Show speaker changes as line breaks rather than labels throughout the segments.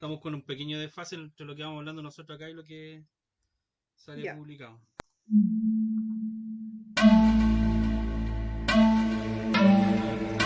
Estamos con un pequeño desfase entre lo que vamos hablando nosotros acá y lo que sale
Ya.
publicado.
Yo tengo la bulla atrás.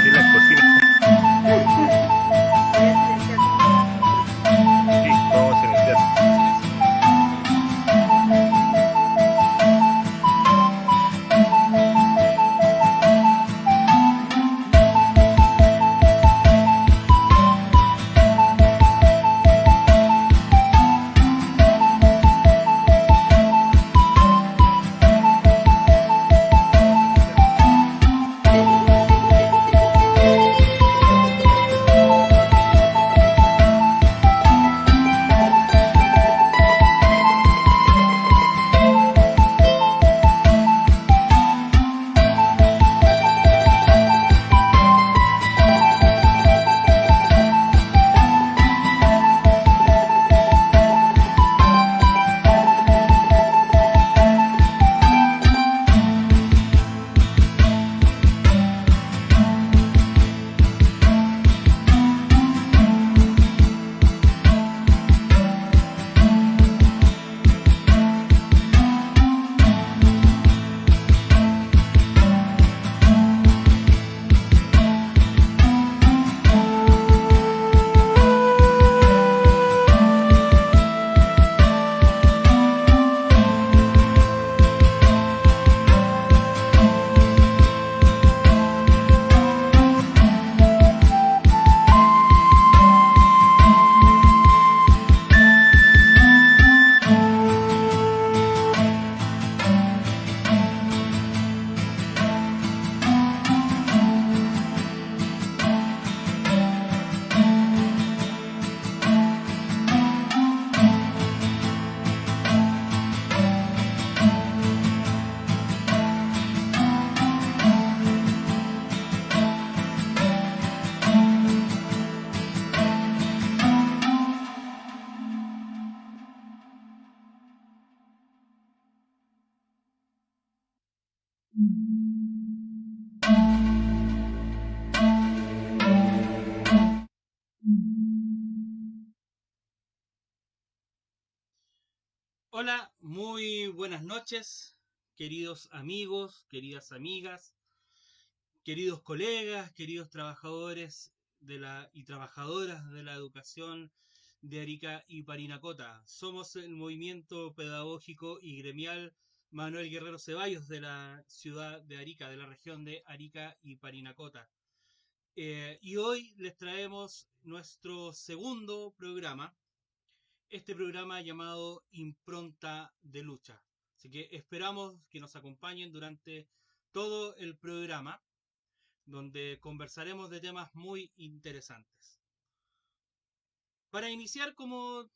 De las cocinas.
Voy a silenciar el micrófono.
Sí, vamos a iniciar.
Silencio.
Vamos a iniciar. Hola, muy buenas noches, queridos amigos, queridas amigas, queridos colegas, queridos trabajadores y trabajadoras de la educación de Arica y Parinacota. Somos el movimiento pedagógico y gremial Manuel Guerrero Ceballos de la ciudad de Arica, de la región de Arica y Parinacota. Y hoy les traemos nuestro segundo programa, este programa llamado Impronta de Lucha. Así que esperamos que nos acompañen durante todo el programa, donde conversaremos de temas muy interesantes. Para iniciar, como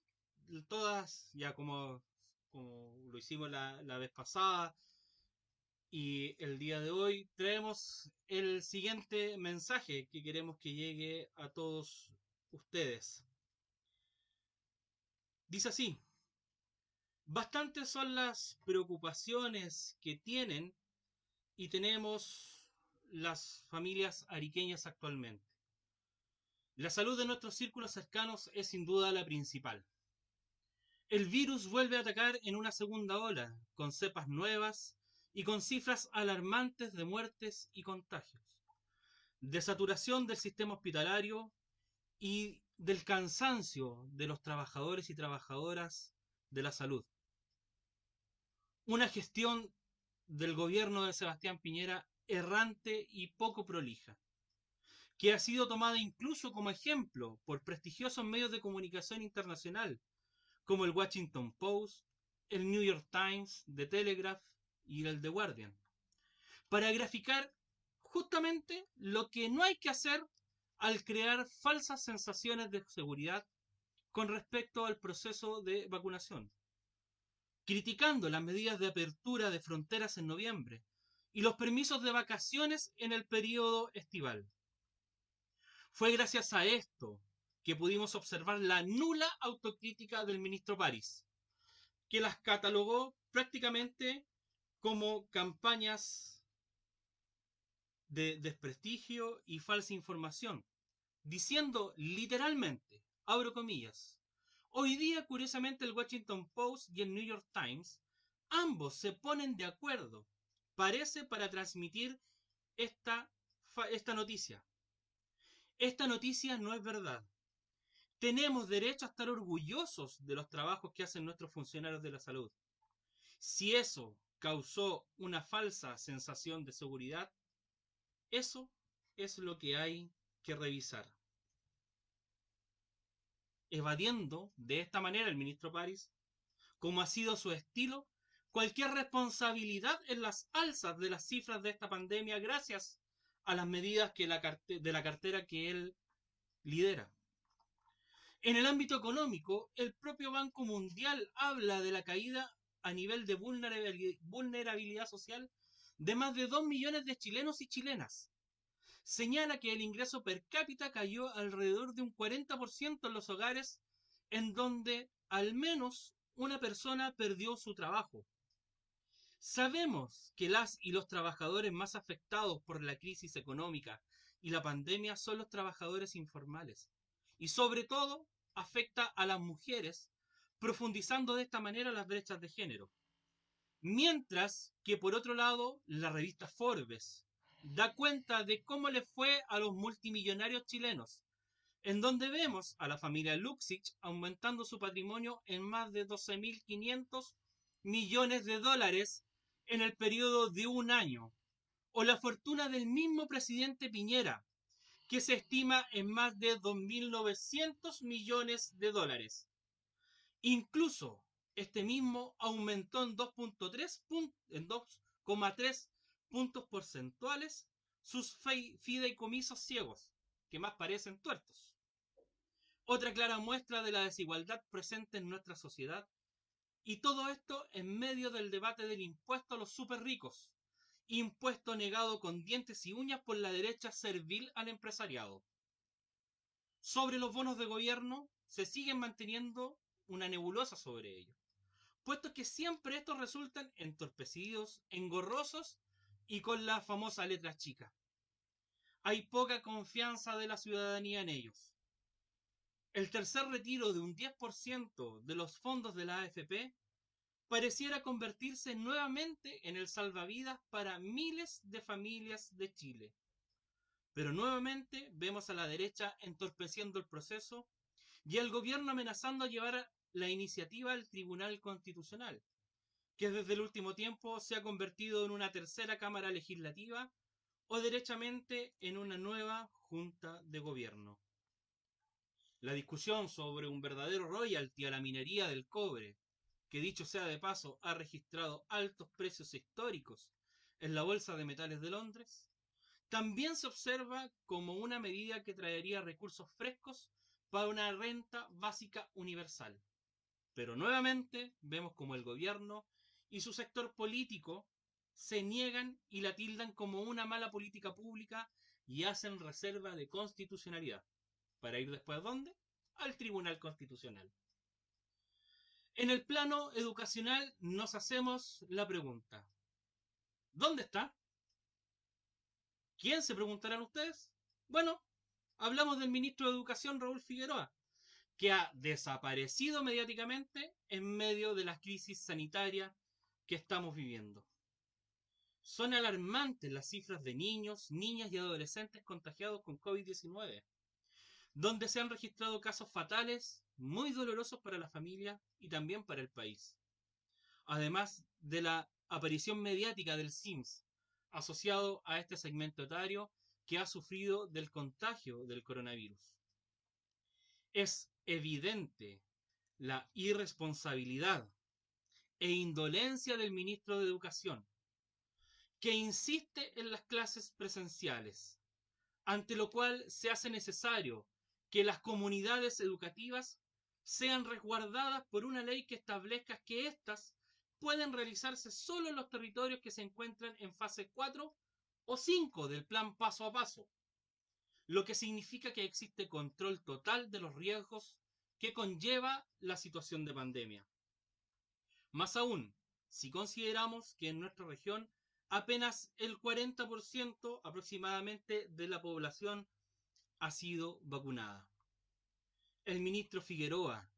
todas, ya como lo hicimos la vez pasada y el día de hoy, traemos el siguiente mensaje que queremos que llegue a todos ustedes. Dice así: bastantes son las preocupaciones que tienen y tenemos las familias ariqueñas actualmente. La salud de nuestros círculos cercanos es sin duda la principal. El virus vuelve a atacar en una segunda ola, con cepas nuevas y con cifras alarmantes de muertes y contagios, de saturación del sistema hospitalario y del cansancio de los trabajadores y trabajadoras de la salud. Una gestión del gobierno de Sebastián Piñera errante y poco prolija, que ha sido tomada incluso como ejemplo por prestigiosos medios de comunicación internacional, como el Washington Post, el New York Times, The Telegraph y el The Guardian, para graficar justamente lo que no hay que hacer al crear falsas sensaciones de seguridad con respecto al proceso de vacunación, criticando las medidas de apertura de fronteras en noviembre, y los permisos de vacaciones en el periodo estival. Fue gracias a esto que pudimos observar la nula autocrítica del ministro París, que las catalogó prácticamente como campañas de desprestigio y falsa información, diciendo literalmente, abro comillas, hoy día curiosamente el Washington Post y el New York Times, ambos se ponen de acuerdo, parece para transmitir esta noticia. Esta noticia no es verdad. Tenemos derecho a estar orgullosos de los trabajos que hacen nuestros funcionarios de la salud. Si eso causó una falsa sensación de seguridad, eso es lo que hay que revisar. Evadiendo de esta manera el ministro París, como ha sido su estilo, cualquier responsabilidad en las alzas de las cifras de esta pandemia gracias a las medidas de la cartera que él lidera. En el ámbito económico, el propio Banco Mundial habla de la caída a nivel de vulnerabilidad social de más de 2 millones de chilenos y chilenas. Señala que el ingreso per cápita cayó alrededor de un 40% en los hogares en donde al menos una persona perdió su trabajo. Sabemos que las y los trabajadores más afectados por la crisis económica y la pandemia son los trabajadores informales. Y sobre todo afecta a las mujeres, profundizando de esta manera las brechas de género. Mientras que por otro lado, la revista Forbes da cuenta de cómo le fue a los multimillonarios chilenos, en donde vemos a la familia Luxich aumentando su patrimonio en más de 12.500 millones de dólares en el periodo de un año, o la fortuna del mismo presidente Piñera, que se estima en más de 2.900 millones de dólares. Incluso este mismo aumentó en 2,3 puntos porcentuales sus fideicomisos ciegos, que más parecen tuertos. Otra clara muestra de la desigualdad presente en nuestra sociedad, y todo esto en medio del debate del impuesto a los súper ricos, impuesto negado con dientes y uñas por la derecha servil al empresariado. Sobre los bonos de gobierno se siguen manteniendo una nebulosa sobre ellos, puesto que siempre estos resultan entorpecidos, engorrosos y con la famosa letra chica. Hay poca confianza de la ciudadanía en ellos. El tercer retiro de un 10% de los fondos de la AFP pareciera convertirse nuevamente en el salvavidas para miles de familias de Chile. Pero nuevamente vemos a la derecha entorpeciendo el proceso y al gobierno amenazando a llevar la iniciativa al Tribunal Constitucional, que desde el último tiempo se ha convertido en una tercera cámara legislativa o derechamente en una nueva junta de gobierno. La discusión sobre un verdadero royalty a la minería del cobre, que dicho sea de paso ha registrado altos precios históricos en la Bolsa de Metales de Londres, también se observa como una medida que traería recursos frescos para una renta básica universal. Pero nuevamente vemos como el gobierno y su sector político se niegan y la tildan como una mala política pública y hacen reserva de constitucionalidad. ¿Para ir después a dónde? Al Tribunal Constitucional. En el plano educacional nos hacemos la pregunta: ¿dónde está? ¿Quién, se preguntarán ustedes? Bueno, hablamos del ministro de Educación, Raúl Figueroa, que ha desaparecido mediáticamente en medio de la crisis sanitaria que estamos viviendo. Son alarmantes las cifras de niños, niñas y adolescentes contagiados con COVID-19, donde se han registrado casos fatales, muy dolorosos para la familia y también para el país. Además de la aparición mediática del SIMS, asociado a este segmento etario que ha sufrido del contagio del coronavirus. Es evidente la irresponsabilidad e indolencia del ministro de Educación, que insiste en las clases presenciales, ante lo cual se hace necesario que las comunidades educativas sean resguardadas por una ley que establezca que éstas pueden realizarse solo en los territorios que se encuentran en fase 4 o 5 del plan paso a paso, lo que significa que existe control total de los riesgos que conlleva la situación de pandemia. Más aún, si consideramos que en nuestra región apenas el 40% aproximadamente de la población ha sido vacunada. El ministro Figueroa,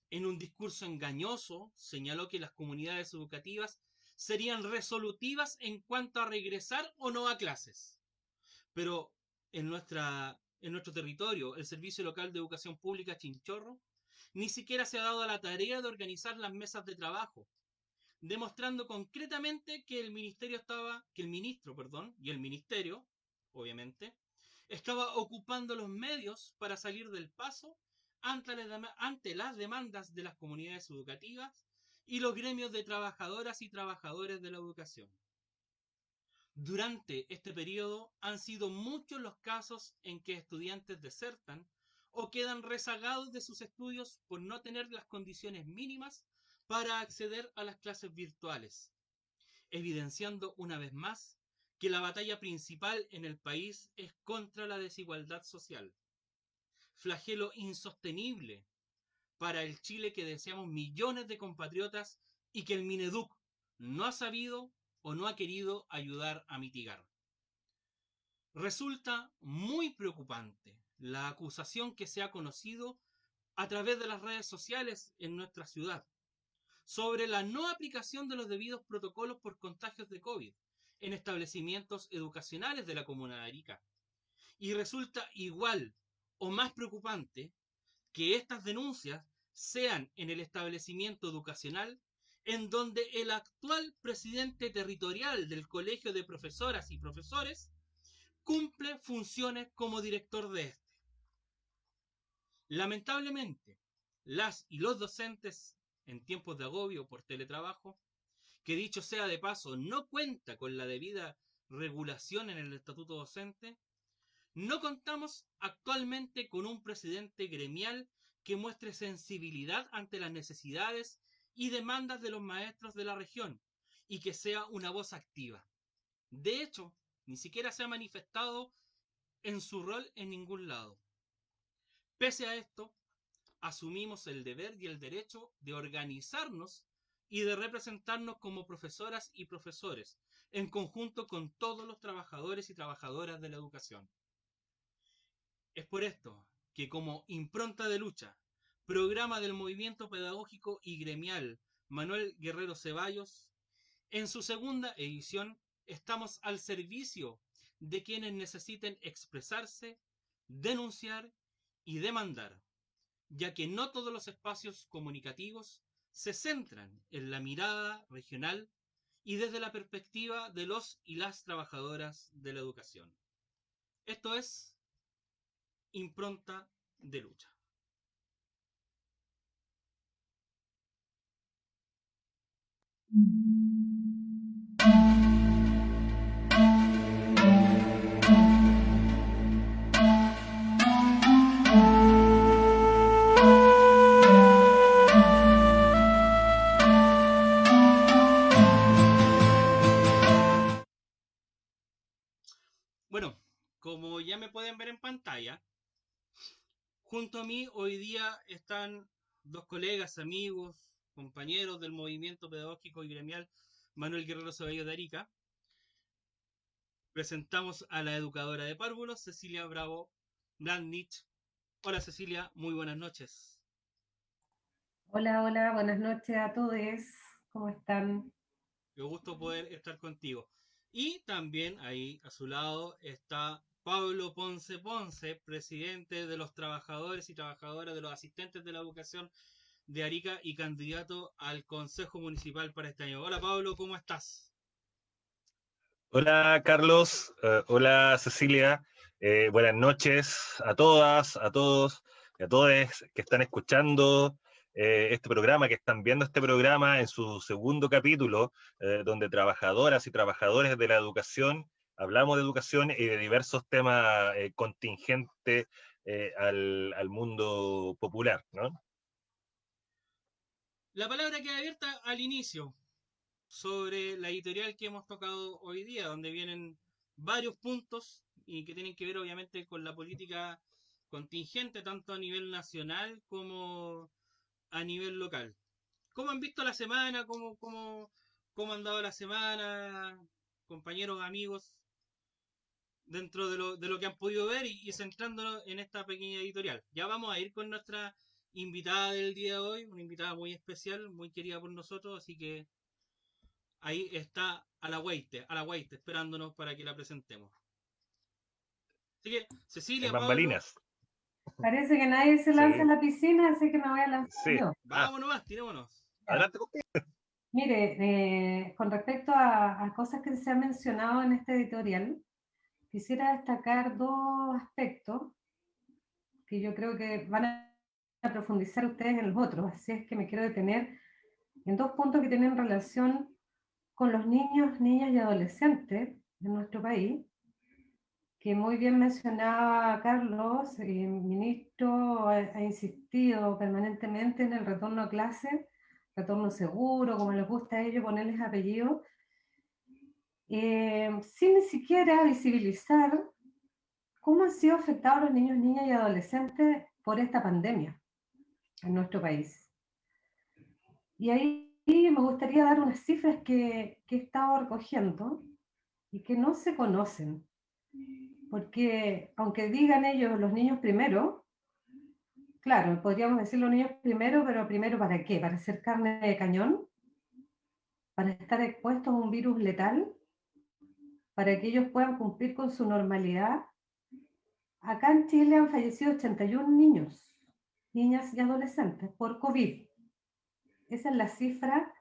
en un discurso engañoso, señaló que las comunidades educativas serían resolutivas en cuanto a regresar o no a clases. Pero en nuestro territorio, el Servicio Local de Educación Pública Chinchorro ni siquiera se ha dado a la tarea de organizar las mesas de trabajo, demostrando concretamente que el ministro, y el ministerio, obviamente, estaba ocupando los medios para salir del paso ante las demandas de las comunidades educativas y los gremios de trabajadoras y trabajadores de la educación. Durante este periodo han sido muchos los casos en que estudiantes desertan o quedan rezagados de sus estudios por no tener las condiciones mínimas para acceder a las clases virtuales, evidenciando una vez más que la batalla principal en el país es contra la desigualdad social, flagelo insostenible para el Chile que deseamos millones de compatriotas y que el Mineduc no ha sabido o no ha querido ayudar a mitigar. Resulta muy preocupante la acusación que se ha conocido a través de las redes sociales en nuestra ciudad sobre la no aplicación de los debidos protocolos por contagios de COVID en establecimientos educacionales de la comuna de Arica. Y resulta igual o más preocupante que estas denuncias sean en el establecimiento educacional en donde el actual presidente territorial del Colegio de Profesoras y Profesores cumple funciones como director de este. Lamentablemente, las y los docentes en tiempos de agobio por teletrabajo, que dicho sea de paso no cuenta con la debida regulación en el estatuto docente, no contamos actualmente con un presidente gremial que muestre sensibilidad ante las necesidades y demandas de los maestros de la región y que sea una voz activa. De hecho, ni siquiera se ha manifestado en su rol en ningún lado. Pese a esto, asumimos el deber y el derecho de organizarnos y de representarnos como profesoras y profesores, en conjunto con todos los trabajadores y trabajadoras de la educación. Es por esto que como impronta de lucha, programa del movimiento pedagógico y gremial Manuel Guerrero Ceballos, en su segunda edición estamos al servicio de quienes necesiten expresarse, denunciar y demandar, ya que no todos los espacios comunicativos se centran en la mirada regional y desde la perspectiva de los y las trabajadoras de la educación. Esto es impronta de lucha. Bueno, como ya me pueden ver en pantalla, junto a mí hoy día están dos colegas, amigos, compañeros del movimiento pedagógico y gremial Manuel Guerrero Ceballos de Arica. Presentamos a la educadora de párvulos, Cecilia Bravo Blandnich. Hola Cecilia, muy buenas noches.
Hola, hola, buenas noches a todos. ¿Cómo están?
Qué gusto poder estar contigo. Y también ahí a su lado está Pablo Ponce Ponce, presidente de los trabajadores y trabajadoras de los asistentes de la educación de Arica y candidato al Consejo Municipal para este año. Hola Pablo, ¿cómo estás?
Hola Carlos, hola Cecilia, buenas noches a todas, a todos y a todos que están escuchando este programa, que están viendo este programa en su segundo capítulo, donde trabajadoras y trabajadores de la educación hablamos de educación y de diversos temas contingentes al mundo popular, ¿no?
La palabra queda abierta al inicio. sobre la editorial que hemos tocado hoy día, donde vienen varios puntos y que tienen que ver obviamente con la política contingente, tanto a nivel nacional como a nivel local. ¿Cómo han visto la semana? ¿Cómo han dado la semana, compañeros, amigos, dentro de lo que han podido ver y centrándonos en esta pequeña editorial? Ya vamos a ir con nuestra invitada del día de hoy, una invitada muy especial, muy querida por nosotros, así que ahí está a la guaite, esperándonos para que la presentemos. Así que,
En
Cecilia, Pablo,
bambalinas.
Parece que nadie se lanza a
Sí,
la piscina, así que me voy a lanzar
sí.
yo.
vámonos nomás, tirémonos.
Adelante, compañero.
Mire, con respecto a cosas que se han mencionado en este editorial, quisiera destacar dos aspectos que yo creo que van a profundizar ustedes en los otros, así es que me quiero detener en dos puntos que tienen relación con los niños, niñas y adolescentes de nuestro país, que muy bien mencionaba Carlos, el ministro ha insistido permanentemente en el retorno a clase, retorno seguro, como les gusta a ellos ponerles apellidos, sin ni siquiera visibilizar cómo han sido afectados los niños, niñas y adolescentes por esta pandemia en nuestro país. Y ahí me gustaría dar unas cifras que he estado recogiendo y que no se conocen, porque aunque digan ellos los niños primero, claro, podríamos decir los niños primero, pero primero ¿para qué? ¿Para hacer carne de cañón? ¿Para estar expuestos a un virus letal? ¿Para que ellos puedan cumplir con su normalidad? Acá en Chile han fallecido 81 niños, niñas y adolescentes por COVID. Esa es la cifra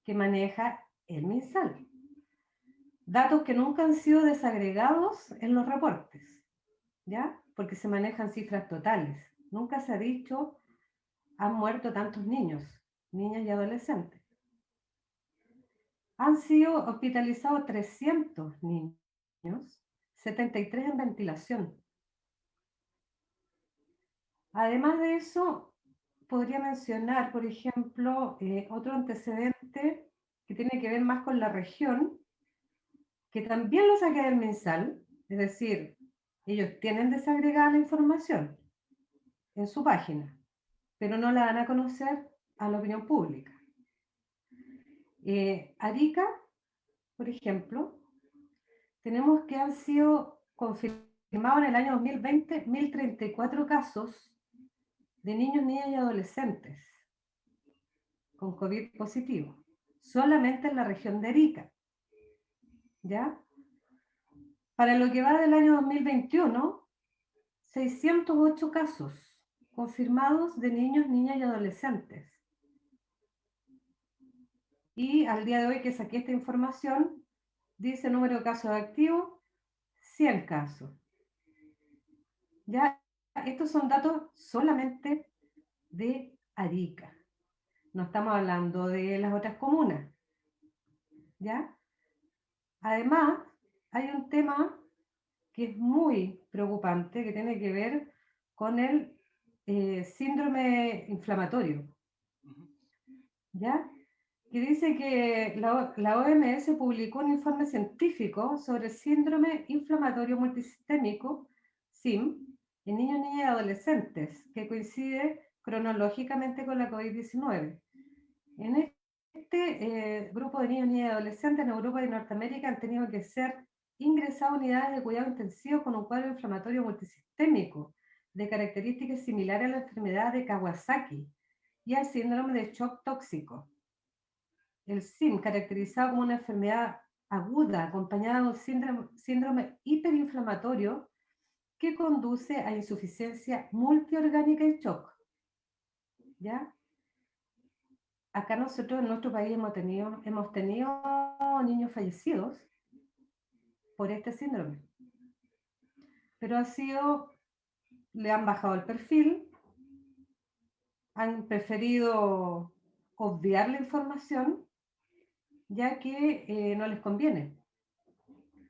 que maneja el MinSal. Datos que nunca han sido desagregados en los reportes, ¿ya? Porque se manejan cifras totales. Nunca se ha dicho han muerto tantos niños, niñas y adolescentes. Han sido hospitalizados 300 niños, 73 en ventilación. Además de eso, podría mencionar, por ejemplo, otro antecedente que tiene que ver más con la región, que también lo saqué del MinSal, es decir, ellos tienen desagregada la información en su página, pero no la dan a conocer a la opinión pública. Arica, por ejemplo, tenemos que han sido confirmados en el año 2020 1.034 casos de niños, niñas y adolescentes con COVID positivo, solamente en la región de Arica. ¿Ya? Para lo que va del año 2021, 608 casos confirmados de niños, niñas y adolescentes. Y al día de hoy que saqué esta información, dice número de casos activos, 100 casos. Ya, estos son datos solamente de Arica. No estamos hablando de las otras comunas. ¿Ya? Además, hay un tema que es muy preocupante, que tiene que ver con el síndrome inflamatorio. ¿Ya? Que dice que la OMS publicó un informe científico sobre el síndrome inflamatorio multisistémico, SIM, en niños, niñas y adolescentes, que coincide cronológicamente con la COVID-19. En este grupo de niños, niñas y adolescentes en Europa y Norteamérica han tenido que ser ingresados a unidades de cuidado intensivo con un cuadro inflamatorio multisistémico de características similares a la enfermedad de Kawasaki y al síndrome de shock tóxico. El SIM, caracterizado como una enfermedad aguda acompañada de un síndrome hiperinflamatorio que conduce a insuficiencia multiorgánica y shock. ¿Ya? Acá nosotros en nuestro país hemos tenido niños fallecidos por este síndrome. Pero le han bajado el perfil, han preferido obviar la información, ya que no les conviene.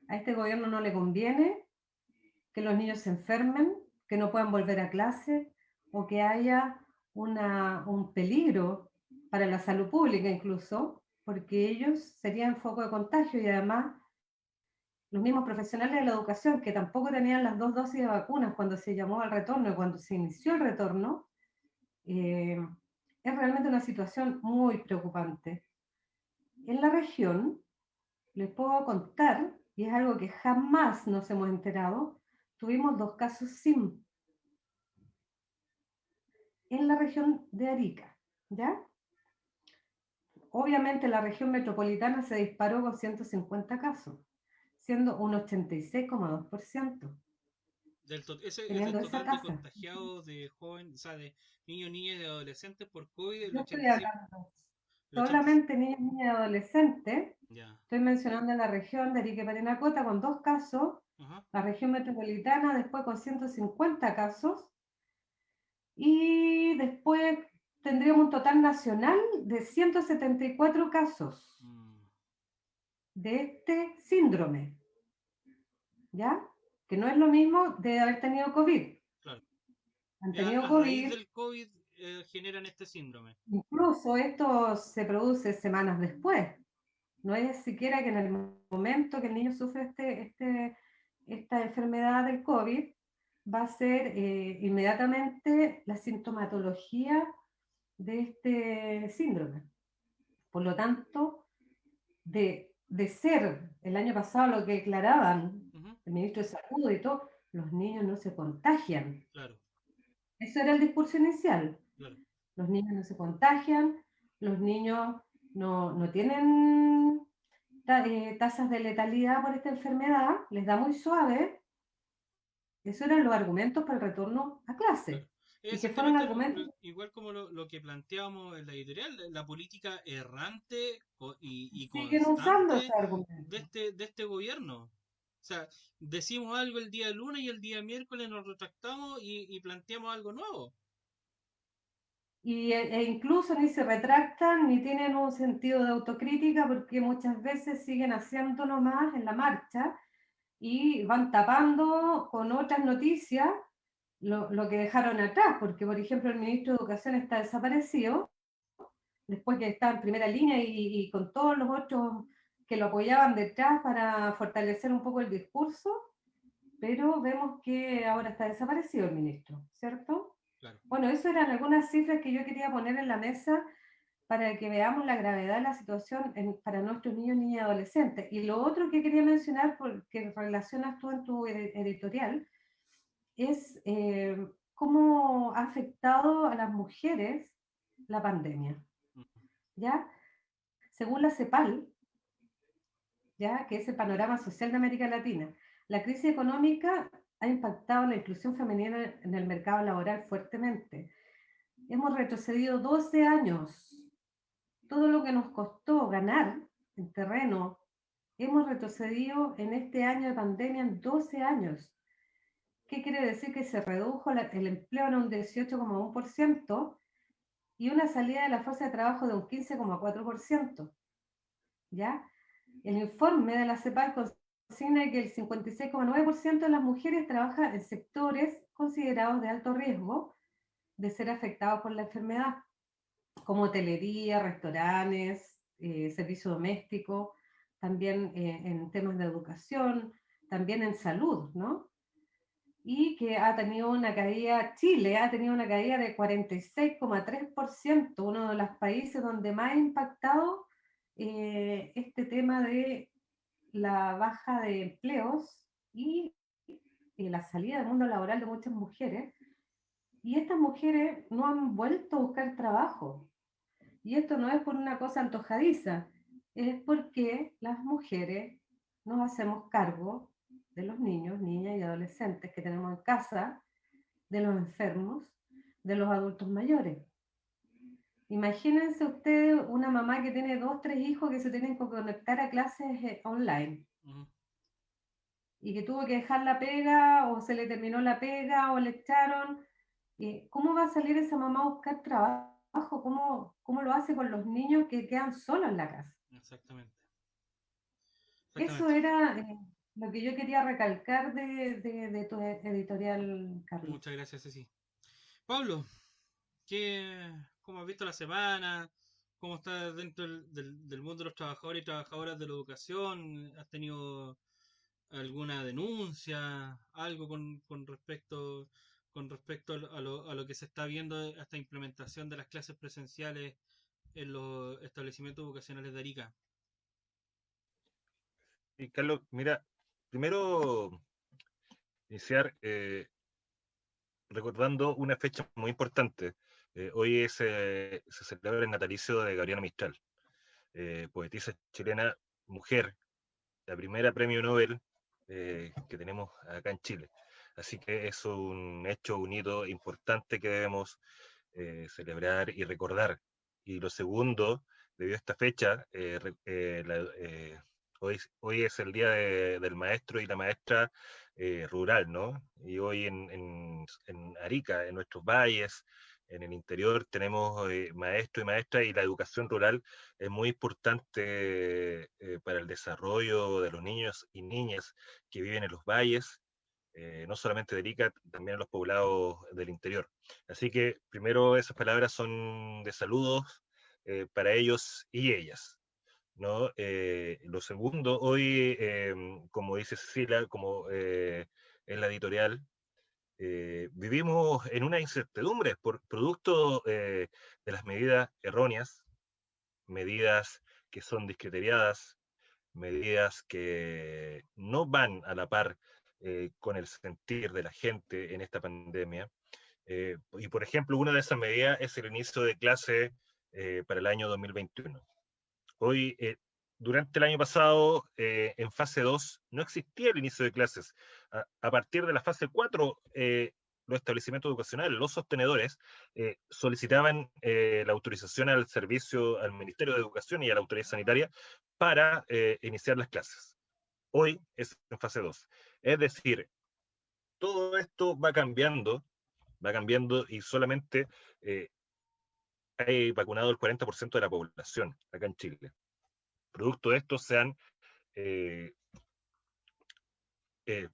A este gobierno no le conviene que los niños se enfermen, que no puedan volver a clase, o que haya un peligro para la salud pública incluso, porque ellos serían foco de contagio y además los mismos profesionales de la educación que tampoco tenían las 2 dosis de vacunas cuando se llamó al retorno y cuando se inició el retorno, es realmente una situación muy preocupante. En la región, les puedo contar, y es algo que jamás nos hemos enterado, tuvimos 2 casos SIM en la región de Arica, ¿ya? Obviamente la región metropolitana se disparó con 150 casos, siendo un 86,2%,
Ese es del
teniendo esa
total de
tasa.
contagiados de jóvenes, o sea, de niños, niñas y adolescentes por COVID, el
Yo estoy
86,
hablando
el 86,
solamente niños, niñas y adolescentes.
ya,
Estoy mencionando la región de Arica y Parinacota con 2 casos,
ajá,
la región metropolitana después con 150 casos, y después tendríamos un total nacional de 174 casos
mm,
de este síndrome, ¿ya? Que no es lo mismo de haber tenido COVID.
claro.
Han tenido
A raíz
COVID,
del COVID generan este síndrome,
incluso esto se produce semanas después. No es siquiera que en el momento que el niño sufre esta enfermedad del COVID, va a ser inmediatamente la sintomatología de este síndrome. Por lo tanto, de ser el año pasado lo que declaraban
ujú,
el ministro de Salud y todo, los niños no se contagian.
claro,
Eso era el discurso inicial.
claro.
Los niños no se contagian, los niños no tienen tasas de letalidad por esta enfermedad, les da muy suave. Esos eran los argumentos para el retorno a
Claro.
clase.
Es
Y que fueron
exactamente
argumentos
igual como lo que planteábamos en la editorial, la política errante y
que siguen usando
constante
esos argumentos.
de este gobierno. O sea, decimos algo el día lunes y el día miércoles nos retractamos y planteamos algo nuevo.
E incluso ni se retractan ni tienen un sentido de autocrítica porque muchas veces siguen haciendo nomás en la marcha y van tapando con otras noticias lo que dejaron atrás, porque por ejemplo el ministro de Educación está desaparecido, después que está en primera línea y con todos los otros que lo apoyaban detrás para fortalecer un poco el discurso, pero vemos que ahora está desaparecido el ministro, ¿cierto?
Claro.
Bueno, eso eran algunas cifras que yo quería poner en la mesa para que veamos la gravedad de la situación para nuestros niños, niñas y adolescentes. Y lo otro que quería mencionar, porque relacionas tú en tu editorial, es cómo ha afectado a las mujeres la pandemia.
Ujú.
¿Ya? Según la CEPAL, ¿ya? Que es el panorama social de América Latina, la crisis económica ha impactado la inclusión femenina en el mercado laboral fuertemente. Hemos retrocedido 12 años. Todo lo que nos costó ganar en terreno, hemos retrocedido en este año de pandemia en 12 años. ¿Qué quiere decir? Que se redujo el empleo en un 18,1% y una salida de la fuerza de trabajo de un 15,4%. ¿Ya? El informe de la CEPAL consigna que el 56,9% de las mujeres trabaja en sectores considerados de alto riesgo de ser afectados por la enfermedad, como hotelería, restaurantes, servicio doméstico, también en temas de educación, también en salud, ¿no? Y que ha tenido una caída, Chile ha tenido una caída de 46,3%, uno de los países donde más ha impactado este tema de la baja de empleos y la salida del mundo laboral de muchas mujeres. Y estas mujeres no han vuelto a buscar trabajo. Y esto no es por una cosa antojadiza, es porque las mujeres nos hacemos cargo de los niños, niñas y adolescentes que tenemos en casa, de los enfermos, de los adultos mayores. Imagínense ustedes una mamá que tiene 2, 3 hijos que se tienen que conectar a clases online
Ujú.
y que tuvo que dejar la pega o se le terminó la pega o le echaron. ¿Cómo va a salir esa mamá a buscar trabajo? ¿Cómo lo hace con los niños que quedan solos en la casa?
Exactamente.
Eso
Exactamente.
era lo que yo quería recalcar de tu editorial, Carlos.
Muchas gracias, Ceci. Pablo, ¿cómo has visto la semana? cómo estás dentro del mundo de los trabajadores y trabajadoras de la educación? ¿Has tenido alguna denuncia, algo con respecto a lo que se está viendo a esta implementación de las clases presenciales en los establecimientos educacionales de Arica?
Y Carlos, mira, primero iniciar recordando una fecha muy importante. Hoy se celebra el natalicio de Gabriela Mistral, poetisa chilena, mujer, la primera premio Nobel que tenemos acá en Chile. Así que es un hecho, un hito importante que debemos celebrar y recordar. Y lo segundo, debido a esta fecha, hoy es el día del maestro y la maestra rural, ¿no? Y hoy en Arica, en nuestros valles, en el interior, tenemos maestros y maestras, y la educación rural es muy importante para el desarrollo de los niños y niñas que viven en los valles, no solamente de Arica, también en los poblados del interior. Así que primero esas palabras son de saludos para ellos y ellas, ¿no? Lo segundo, hoy, como dice Cecilia, como en la editorial, vivimos en una incertidumbre por producto de las medidas erróneas, medidas que son discriteriadas, medidas que no van a la par con el sentir de la gente en esta pandemia. Y por ejemplo, una de esas medidas es el inicio de clase para el año 2021. Hoy, durante el año pasado, en fase 2, no existía el inicio de clases. A partir de la fase 4, los establecimientos educacionales, los sostenedores, solicitaban la autorización al servicio, al Ministerio de Educación y a la autoridad sanitaria para iniciar las clases. Hoy es en fase 2. Es decir, todo esto va cambiando y solamente hay vacunado el 40% de la población acá en Chile. Producto de esto se han eh,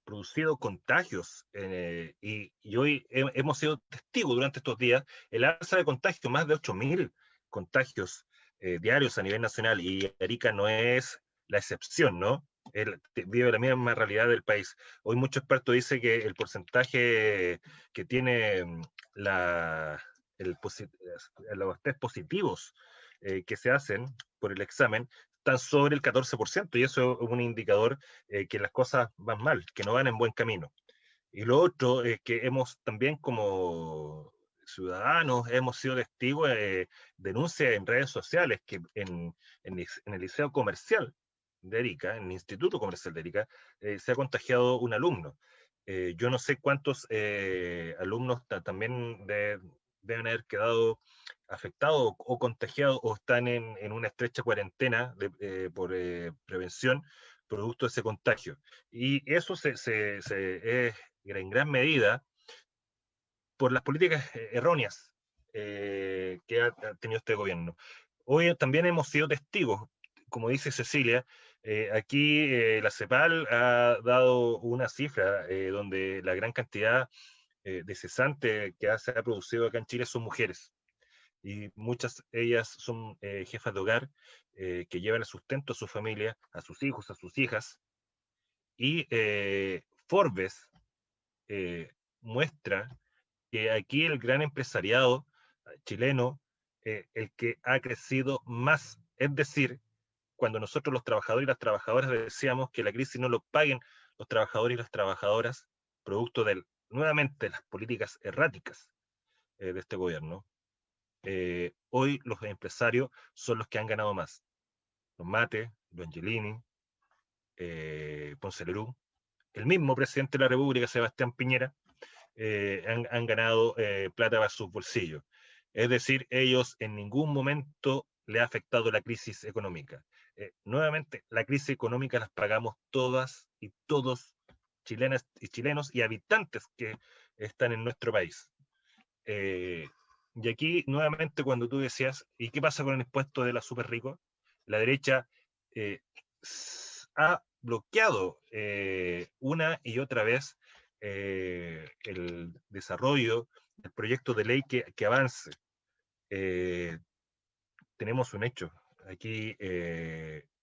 producido contagios y hoy hemos sido testigos durante estos días el alza de contagios, más de 8.000 contagios diarios a nivel nacional, y Arica no es la excepción, ¿no? Él vive la misma realidad del país. Hoy muchos expertos dicen que el porcentaje que tiene los test positivos que se hacen por el examen están sobre el 14%, y eso es un indicador que las cosas van mal, que no van en buen camino. Y lo otro es que hemos también, como ciudadanos, hemos sido testigos de denuncias en redes sociales que en el Liceo Comercial de Arica, en el Instituto Comercial de Arica, se ha contagiado un alumno. Yo no sé cuántos alumnos también deben haber quedado afectados o contagiados, o están en una estrecha cuarentena por prevención producto de ese contagio. Y eso es en gran medida por las políticas erróneas que ha tenido este gobierno. Hoy también hemos sido testigos, como dice Cecilia, aquí la CEPAL ha dado una cifra donde la gran cantidad de cesantes que se ha producido acá en Chile son mujeres, y muchas de ellas son jefas de hogar que llevan el sustento a su familia, a sus hijos, a sus hijas, y Forbes muestra que aquí el gran empresariado chileno, el que ha crecido más, es decir, cuando nosotros los trabajadores y las trabajadoras decíamos que la crisis no lo paguen los trabajadores y las trabajadoras, producto nuevamente, las políticas erráticas de este gobierno, hoy los empresarios son los que han ganado más. Los Mate, los Angelini, Ponce Lerú, el mismo presidente de la República, Sebastián Piñera, han ganado plata para sus bolsillos. Es decir, ellos en ningún momento le ha afectado la crisis económica. Nuevamente, la crisis económica las pagamos todas y todos, chilenas y chilenos y habitantes que están en nuestro país. Y aquí, nuevamente, cuando tú decías, ¿y qué pasa con el impuesto de los súper ricos? La derecha ha bloqueado una y otra vez el desarrollo del proyecto de ley que avance. tenemos un hecho. Aquí,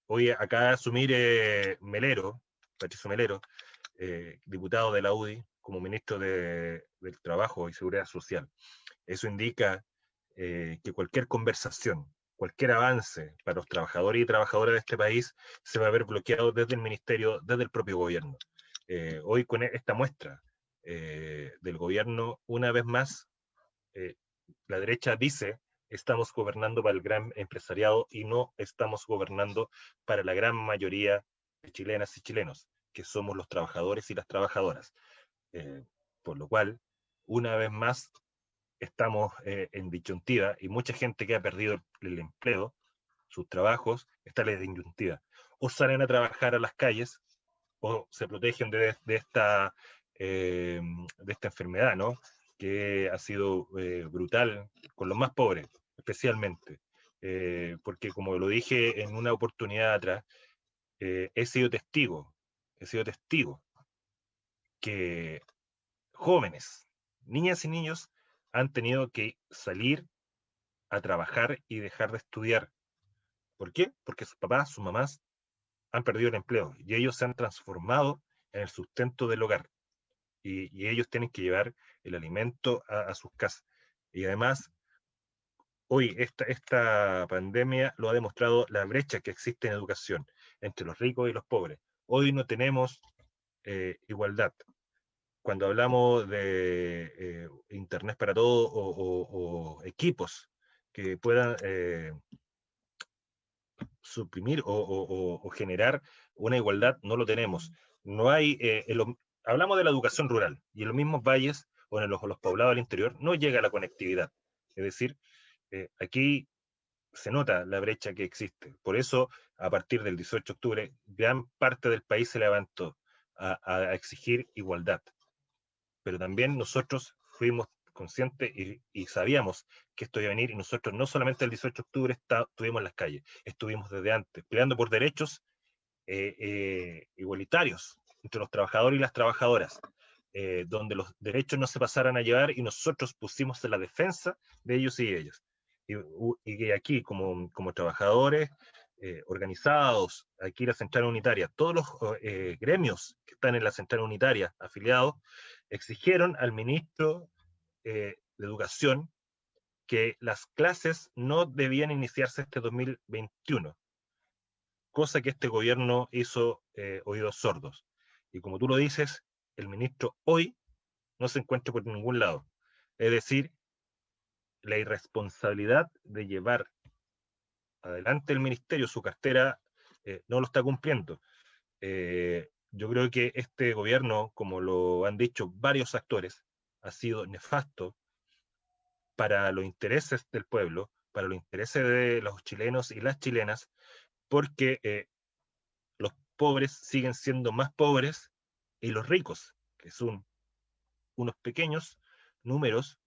hoy acá asumir Melero, Patricio Melero, diputado de la UDI, como ministro del Trabajo y Seguridad Social. Eso indica que cualquier conversación, cualquier avance para los trabajadores y trabajadoras de este país se va a ver bloqueado desde el ministerio, desde el propio gobierno. Hoy con esta muestra del gobierno, una vez más, la derecha dice estamos gobernando para el gran empresariado y no estamos gobernando para la gran mayoría de chilenas y chilenos, que somos los trabajadores y las trabajadoras. Por lo cual, una vez más, estamos en disyuntiva y mucha gente que ha perdido el empleo, sus trabajos, está en disyuntiva. O salen a trabajar a las calles o se protegen de esta enfermedad, ¿no? Que ha sido brutal con los más pobres, especialmente. Porque como lo dije en una oportunidad atrás, he sido testigo que jóvenes, niñas y niños, han tenido que salir a trabajar y dejar de estudiar. ¿Por qué? Porque sus papás, sus mamás han perdido el empleo y ellos se han transformado en el sustento del hogar. Y ellos tienen que llevar el alimento a sus casas. Y además, hoy esta pandemia lo ha demostrado la brecha que existe en educación entre los ricos y los pobres. Hoy no tenemos igualdad. Cuando hablamos de Internet para todos o equipos que puedan suprimir o generar una igualdad, no lo tenemos. No hay, hablamos de la educación rural y en los mismos valles o en los poblados del interior no llega la conectividad. Es decir, aquí se nota la brecha que existe. Por eso, a partir del 18 de octubre, gran parte del país se levantó a exigir igualdad. Pero también nosotros fuimos conscientes y sabíamos que esto iba a venir y nosotros no solamente el 18 de octubre estuvimos en las calles, estuvimos desde antes, peleando por derechos igualitarios entre los trabajadores y las trabajadoras, donde los derechos no se pasaran a llevar y nosotros pusimos en la defensa de ellos y ellas. Y que aquí, como trabajadores organizados, aquí la Central Unitaria, todos los gremios que están en la Central Unitaria afiliados, exigieron al ministro de Educación que las clases no debían iniciarse este 2021, cosa que este gobierno hizo oídos sordos. Y como tú lo dices, el ministro hoy no se encuentra por ningún lado. Es decir, la irresponsabilidad de llevar adelante el ministerio, su cartera, no lo está cumpliendo. Yo creo que este gobierno, como lo han dicho varios actores, ha sido nefasto para los intereses del pueblo, para los intereses de los chilenos y las chilenas, porque los pobres siguen siendo más pobres y los ricos, que son unos pequeños números,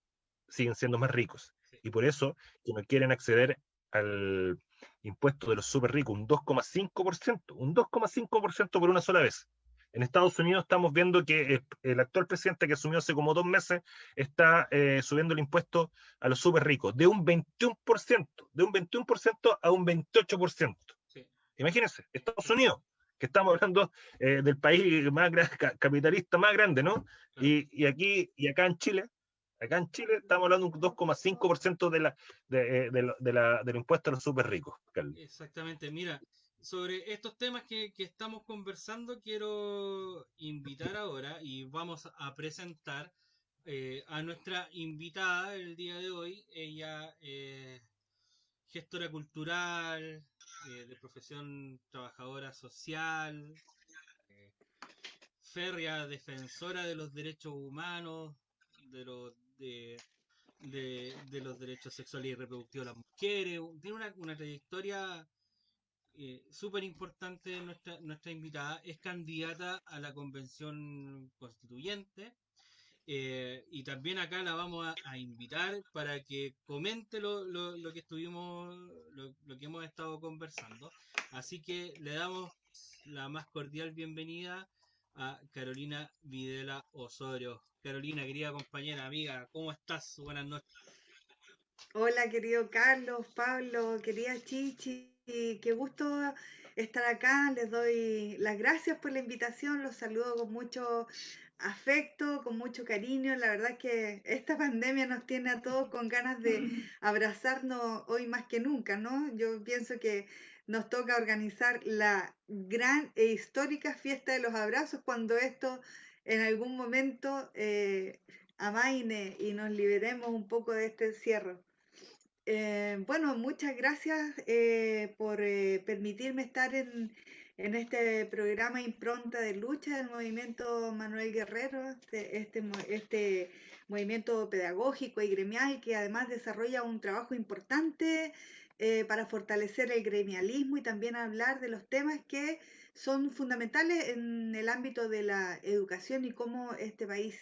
siguen siendo más ricos. Y por eso que no quieren acceder al impuesto de los súper ricos, un 2,5% por una sola vez. En Estados Unidos estamos viendo que el actual presidente que asumió hace como 2 meses está subiendo el impuesto a los súper ricos de un 21% a un 28%.
Sí.
Imagínense, Estados Unidos, que estamos hablando del país más capitalista más grande, ¿no?
Claro.
Y acá en Chile estamos hablando de un 2,5% del impuesto a los súper ricos, Carlos.
Exactamente, mira, sobre estos temas que estamos conversando, quiero invitar ahora y vamos a presentar a nuestra invitada el día de hoy. Ella gestora cultural, de profesión trabajadora social, eh, férrea defensora de los derechos humanos, de los de los derechos sexuales y reproductivos de las mujeres. Tiene una trayectoria súper importante. Nuestra invitada es candidata a la convención constituyente. Y también acá la vamos a invitar para que comente lo que estuvimos, lo que hemos estado conversando. Así que le damos la más cordial bienvenida a Carolina Videla Osorio. Carolina, querida compañera, amiga, ¿cómo estás? Buenas noches.
Hola, querido Carlos, Pablo, querida Chichi, qué gusto estar acá. Les doy las gracias por la invitación, los saludo con mucho afecto, con mucho cariño. La verdad es que esta pandemia nos tiene a todos con ganas de abrazarnos hoy más que nunca, ¿no? Yo pienso que nos toca organizar la gran e histórica fiesta de los abrazos cuando esto en algún momento amaine y nos liberemos un poco de este encierro. Bueno, muchas gracias por permitirme estar en este programa Impronta de Lucha del movimiento Manuel Guerrero, este movimiento pedagógico y gremial que además desarrolla un trabajo importante para fortalecer el gremialismo y también hablar de los temas que son fundamentales en el ámbito de la educación y cómo este país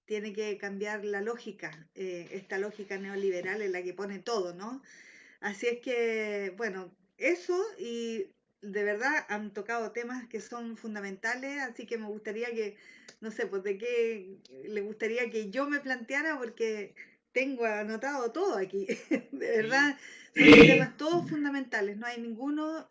tiene que cambiar la lógica, esta lógica neoliberal en la que pone todo, ¿no? Así es que, bueno, eso y de verdad han tocado temas que son fundamentales, así que me gustaría que, no sé, pues de qué le gustaría que yo me planteara porque tengo anotado todo aquí. De
Sí,
verdad, son temas todos fundamentales, no hay ninguno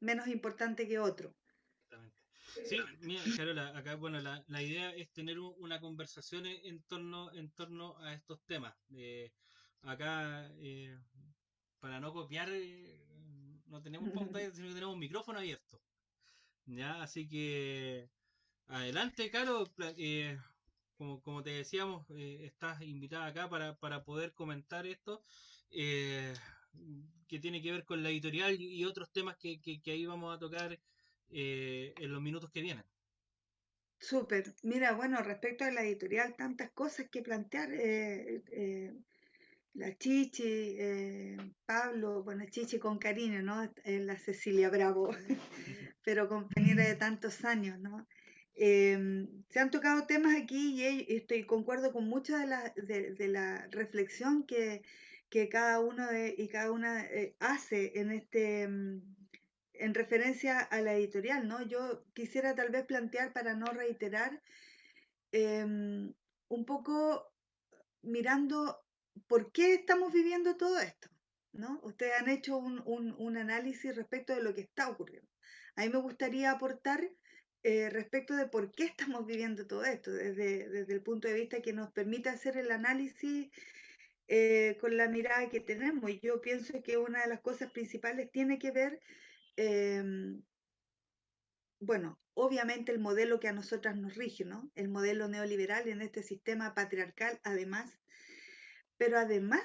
menos importante que otro.
exactamente. Sí, mira, Carola, acá, bueno, la idea es tener una conversación en torno a estos temas. Acá, para no copiar, no tenemos pantalla, sino que tenemos un micrófono abierto. ¿Ya? Así que, adelante, Caro. Como te decíamos, estás invitada acá para poder comentar esto, eh, que tiene que ver con la editorial y otros temas que ahí vamos a tocar en los minutos que vienen.
Súper. Mira, bueno, respecto a la editorial, tantas cosas que plantear. La Chichi, Pablo, bueno, Chichi con cariño, ¿no? La Cecilia Bravo, pero compañera de tantos años, ¿no? Se han tocado temas aquí y estoy concuerdo con mucha de la reflexión que cada uno y cada una hace en en referencia a la editorial, ¿no? Yo quisiera tal vez plantear para no reiterar un poco mirando por qué estamos viviendo todo esto, ¿no? Ustedes han hecho un análisis respecto de lo que está ocurriendo. A mí me gustaría aportar respecto de por qué estamos viviendo todo esto, desde el punto de vista que nos permite hacer el análisis con la mirada que tenemos. Y yo pienso que una de las cosas principales tiene que ver, eh, bueno, obviamente el modelo que a nosotras nos rige, ¿no? El modelo neoliberal en este sistema patriarcal, además, pero además,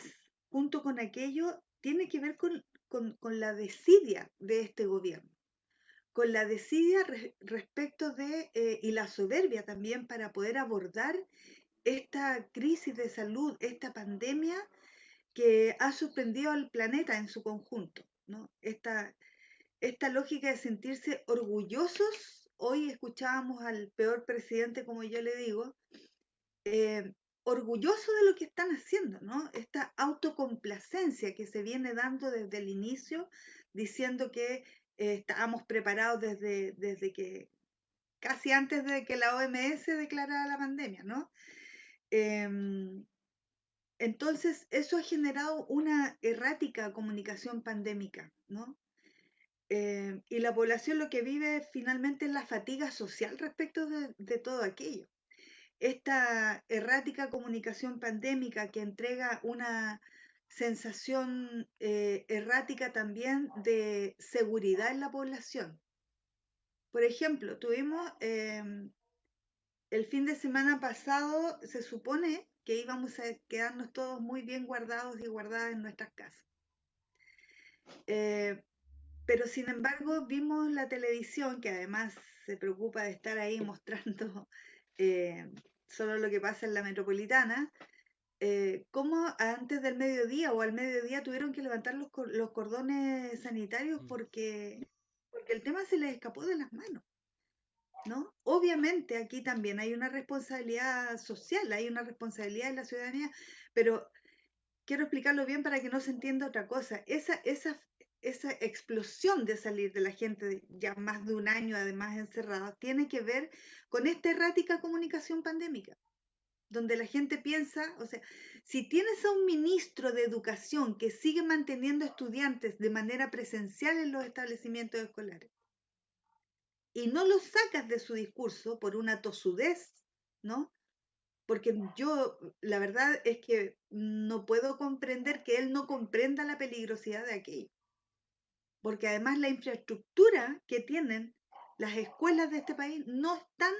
junto con aquello, tiene que ver con la desidia de este gobierno, con la desidia respecto de, y la soberbia también para poder abordar esta crisis de salud, esta pandemia que ha suspendido al planeta en su conjunto, ¿no? Esta lógica de sentirse orgullosos, hoy escuchábamos al peor presidente, como yo le digo, eh, orgulloso de lo que están haciendo, ¿no? Esta autocomplacencia que se viene dando desde el inicio, diciendo que estábamos preparados desde que casi antes de que la OMS declarara la pandemia, ¿no? Em, entonces, eso ha generado una errática comunicación pandémica, ¿no? Y la población lo que vive finalmente es la fatiga social respecto de todo aquello. Esta errática comunicación pandémica que entrega una sensación errática también de seguridad en la población. Por ejemplo, tuvimos el fin de semana pasado, se supone que íbamos a quedarnos todos muy bien guardados y guardadas en nuestras casas. Eh, pero sin embargo vimos la televisión, que además se preocupa de estar ahí mostrando eh, solo lo que pasa en la metropolitana, cómo antes del mediodía o al mediodía tuvieron que levantar los cordones sanitarios porque el tema se les escapó de las manos, ¿no? Obviamente aquí también hay una responsabilidad social, hay una responsabilidad de la ciudadanía, pero quiero explicarlo bien para que no se entienda otra cosa. Esa explosión de salir de la gente ya más de un año además encerrada tiene que ver con esta errática comunicación pandémica, donde la gente piensa, o sea, si tienes a un ministro de educación que sigue manteniendo estudiantes de manera presencial en los establecimientos escolares y no los sacas de su discurso por una tosudez, ¿no? Porque yo, la verdad es que no puedo comprender que él no comprenda la peligrosidad de aquello. Porque además la infraestructura que tienen las escuelas de este país no están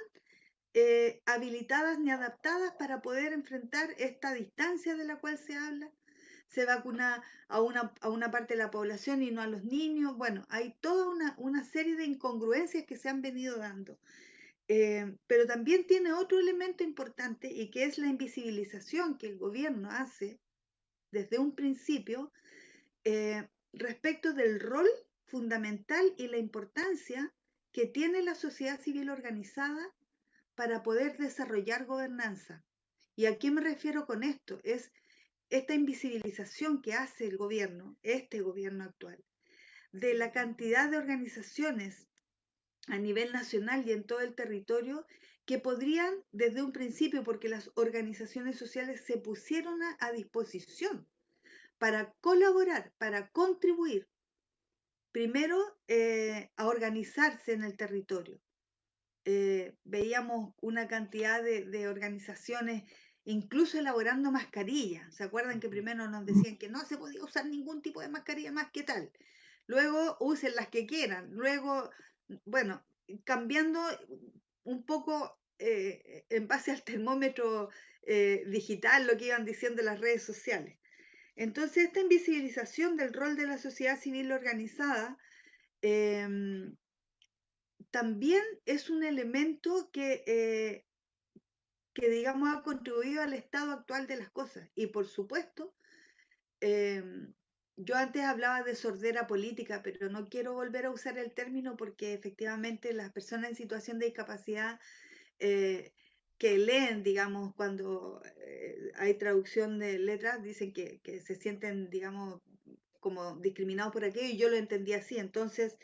habilitadas ni adaptadas para poder enfrentar esta distancia de la cual se habla. Se vacuna a una parte de la población y no a los niños. Bueno, hay toda una serie de incongruencias que se han venido dando. Pero también tiene otro elemento importante y que es la invisibilización que el gobierno hace desde un principio respecto del rol fundamental y la importancia que tiene la sociedad civil organizada para poder desarrollar gobernanza. ¿Y a qué me refiero con esto? Es esta invisibilización que hace el gobierno, este gobierno actual, de la cantidad de organizaciones a nivel nacional y en todo el territorio que podrían desde un principio, porque las organizaciones sociales se pusieron a disposición para colaborar, para contribuir, primero a organizarse en el territorio. Veíamos una cantidad de organizaciones incluso elaborando mascarillas. ¿Se acuerdan que primero nos decían que no se podía usar ningún tipo de mascarilla más que tal? Luego usen las que quieran. Luego, bueno, cambiando un poco en base al termómetro digital lo que iban diciendo las redes sociales. Entonces, esta invisibilización del rol de la sociedad civil organizada también es un elemento que, digamos, ha contribuido al estado actual de las cosas. Y por supuesto, yo antes hablaba de sordera política, pero no quiero volver a usar el término porque efectivamente las personas en situación de discapacidad que leen, digamos, cuando hay traducción de letras, dicen que se sienten, digamos, como discriminados por aquello, y yo lo entendí así. Entonces,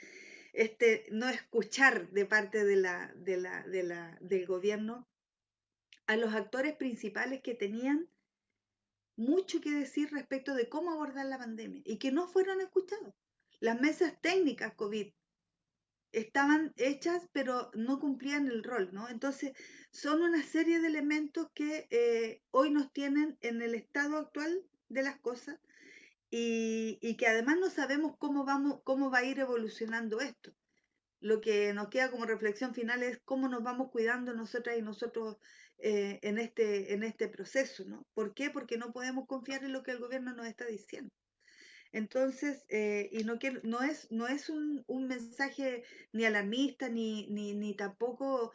no escuchar de parte del gobierno a los actores principales que tenían mucho que decir respecto de cómo abordar la pandemia y que no fueron escuchados. Las mesas técnicas COVID estaban hechas, pero no cumplían el rol, ¿no? Entonces, son una serie de elementos que hoy nos tienen en el estado actual de las cosas y que además no sabemos cómo va a ir evolucionando esto. Lo que nos queda como reflexión final es cómo nos vamos cuidando nosotras y nosotros en este proceso, ¿no? ¿Por qué? Porque no podemos confiar en lo que el gobierno nos está diciendo. Entonces, y no es un mensaje ni alarmista ni tampoco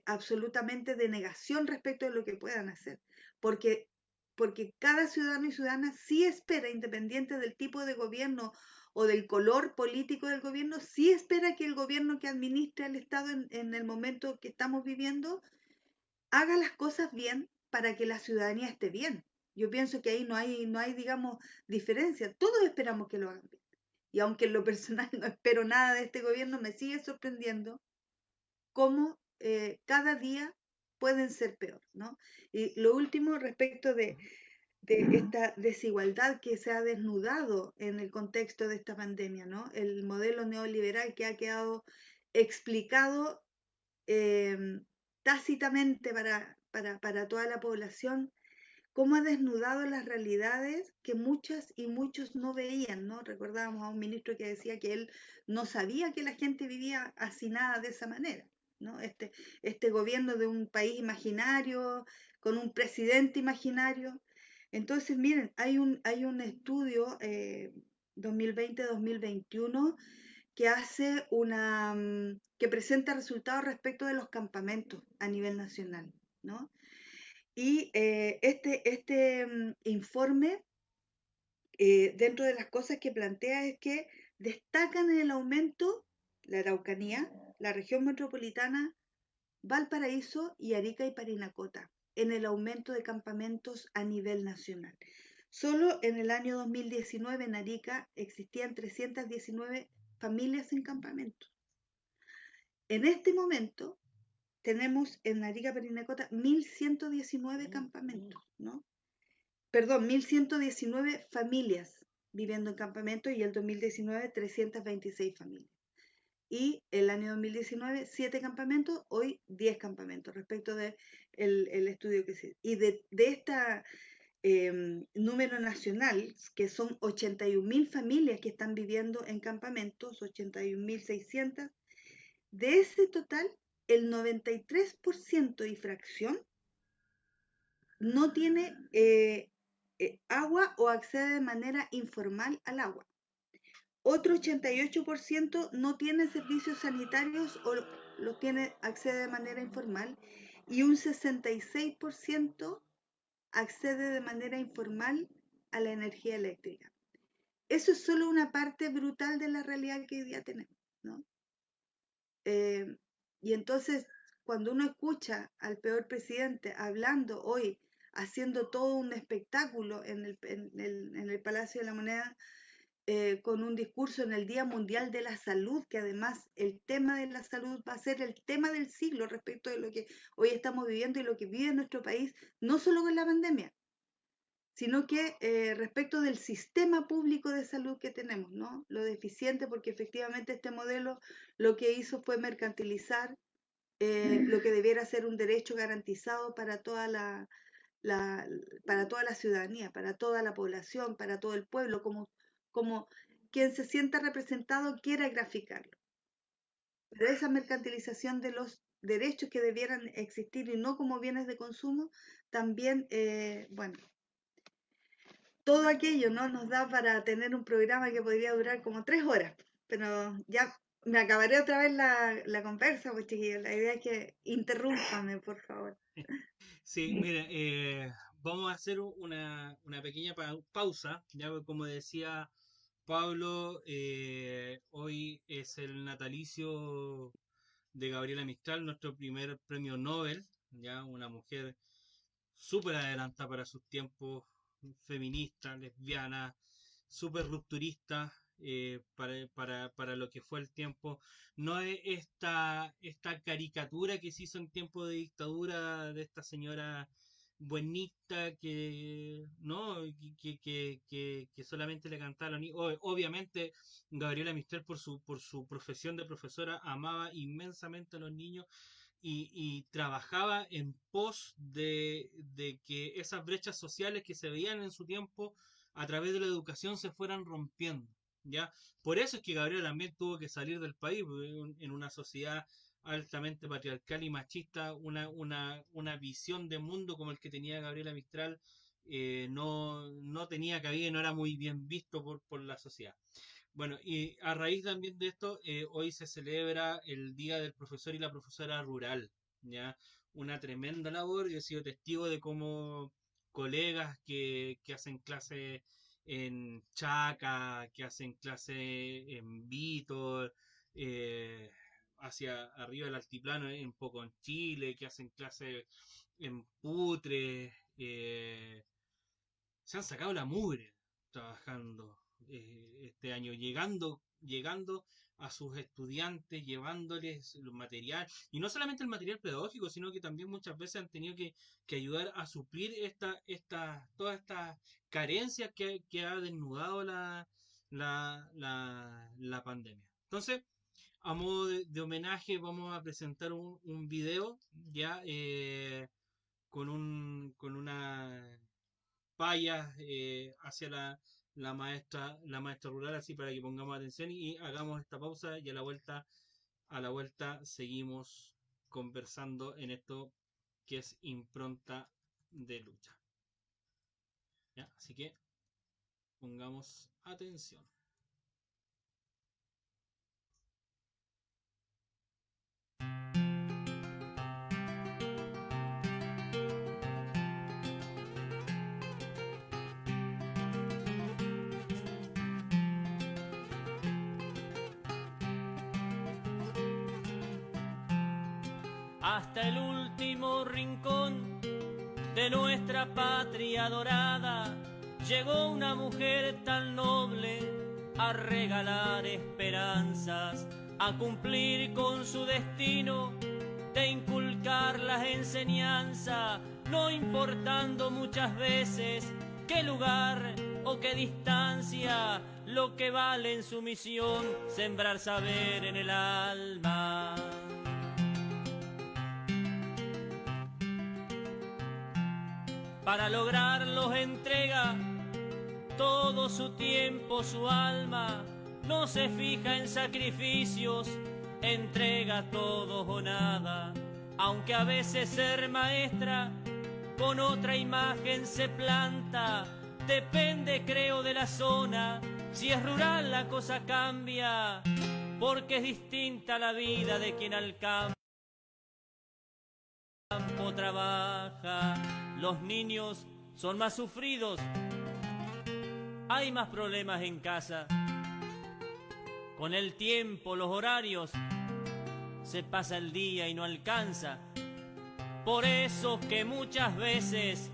absolutamente de negación respecto de lo que puedan hacer, porque cada ciudadano y ciudadana sí espera, independiente del tipo de gobierno o del color político del gobierno, sí espera que el gobierno que administre el Estado en el momento que estamos viviendo haga las cosas bien para que la ciudadanía esté bien. Yo pienso que ahí no hay, digamos, diferencia. Todos esperamos que lo hagan bien. Y aunque en lo personal no espero nada de este gobierno, me sigue sorprendiendo cómo cada día pueden ser peor, ¿no? Y lo último respecto de esta desigualdad que se ha desnudado en el contexto de esta pandemia, ¿no? El modelo neoliberal que ha quedado explicado tácitamente para toda la población, cómo ha desnudado las realidades que muchas y muchos no veían, ¿no? Recordábamos a un ministro que decía que él no sabía que la gente vivía hacinada de esa manera, ¿no? Este gobierno de un país imaginario, con un presidente imaginario. Entonces, miren, hay un estudio 2020-2021 que hace que presenta resultados respecto de los campamentos a nivel nacional, ¿no? Y este informe, dentro de las cosas que plantea es que destacan en el aumento la Araucanía, la región metropolitana, Valparaíso y Arica y Parinacota, en el aumento de campamentos a nivel nacional. Solo en el año 2019 en Arica existían 319 familias en campamentos. En este momento tenemos en Arica Parinacota 1.119 campamentos, ¿no? Perdón, 1.119 familias viviendo en campamentos, y el 2019 326 familias. Y el año 2019 7 campamentos, hoy 10 campamentos respecto de el estudio que se... Y de esta número nacional, que son 81.000 familias que están viviendo en campamentos, 81.600, de ese total, el 93% y fracción no tiene agua o accede de manera informal al agua. Otro 88% no tiene servicios sanitarios o los tiene, accede de manera informal, y un 66% accede de manera informal a la energía eléctrica. Eso es solo una parte brutal de la realidad que hoy día tenemos, ¿no? Y entonces, cuando uno escucha al peor presidente hablando hoy, haciendo todo un espectáculo en el Palacio de la Moneda, con un discurso en el Día Mundial de la Salud, que además el tema de la salud va a ser el tema del siglo respecto de lo que hoy estamos viviendo y lo que vive nuestro país, no solo con la pandemia, sino que respecto del sistema público de salud que tenemos, ¿no? Lo deficiente, porque efectivamente este modelo lo que hizo fue mercantilizar lo que debiera ser un derecho garantizado para toda para toda la ciudadanía, para toda la población, para todo el pueblo, como quien se sienta representado quiera graficarlo. Pero esa mercantilización de los derechos que debieran existir y no como bienes de consumo, también, bueno, todo aquello, ¿no?, nos da para tener un programa que podría durar como 3 horas, pero ya me acabaré otra vez la conversa, pues chiquillos, la idea es que interrúmpame, por favor.
Sí, mire, vamos a hacer una pequeña pausa, ya como decía Pablo, hoy es el natalicio de Gabriela Mistral, nuestro primer premio Nobel, ya una mujer súper adelantada para sus tiempos, feminista, lesbiana, súper rupturista, para lo que fue el tiempo. No es esta caricatura que se hizo en tiempo de dictadura de esta señora buenista que no que solamente le cantaba a los niños. Obviamente Gabriela Mistral por su profesión de profesora amaba inmensamente a los niños y trabajaba en pos de que esas brechas sociales que se veían en su tiempo a través de la educación se fueran rompiendo, ¿ya? Por eso es que Gabriela también tuvo que salir del país, en una sociedad altamente patriarcal y machista, una visión de mundo como el que tenía Gabriela Mistral, no tenía cabida y no era muy bien visto por la sociedad. Bueno, y a raíz también de esto, hoy se celebra el Día del Profesor y la Profesora Rural, ¿ya? Una tremenda labor. Yo he sido testigo de cómo colegas que hacen clase en Chaca, que hacen clase en Vítor, hacia arriba del altiplano, en Chile, que hacen clase en Putre, se han sacado la mugre trabajando este año, llegando a sus estudiantes, llevándoles el material, y no solamente el material pedagógico, sino que también muchas veces han tenido que ayudar a suplir todas estas carencias que ha desnudado la pandemia. Entonces, a modo de homenaje, vamos a presentar un video ya con una payas hacia la maestra rural, así para que pongamos atención y hagamos esta pausa, y a la vuelta seguimos conversando en esto que es impronta de lucha. ¿Ya? Así que pongamos atención.
Hasta el último rincón de nuestra patria dorada llegó una mujer tan noble a regalar esperanzas, a cumplir con su destino de inculcar buscar las enseñanzas, no importando muchas veces qué lugar o qué distancia, lo que vale en su misión, sembrar saber en el alma. Para lograrlos entrega todo su tiempo, su alma, no se fija en sacrificios, entrega todo o nada, aunque a veces ser maestra con otra imagen se planta, depende creo de la zona, si es rural la cosa cambia, porque es distinta la vida de quien al campo trabaja. Los niños son más sufridos, hay más problemas en casa. Con el tiempo, los horarios, se pasa el día y no alcanza. Por eso que muchas veces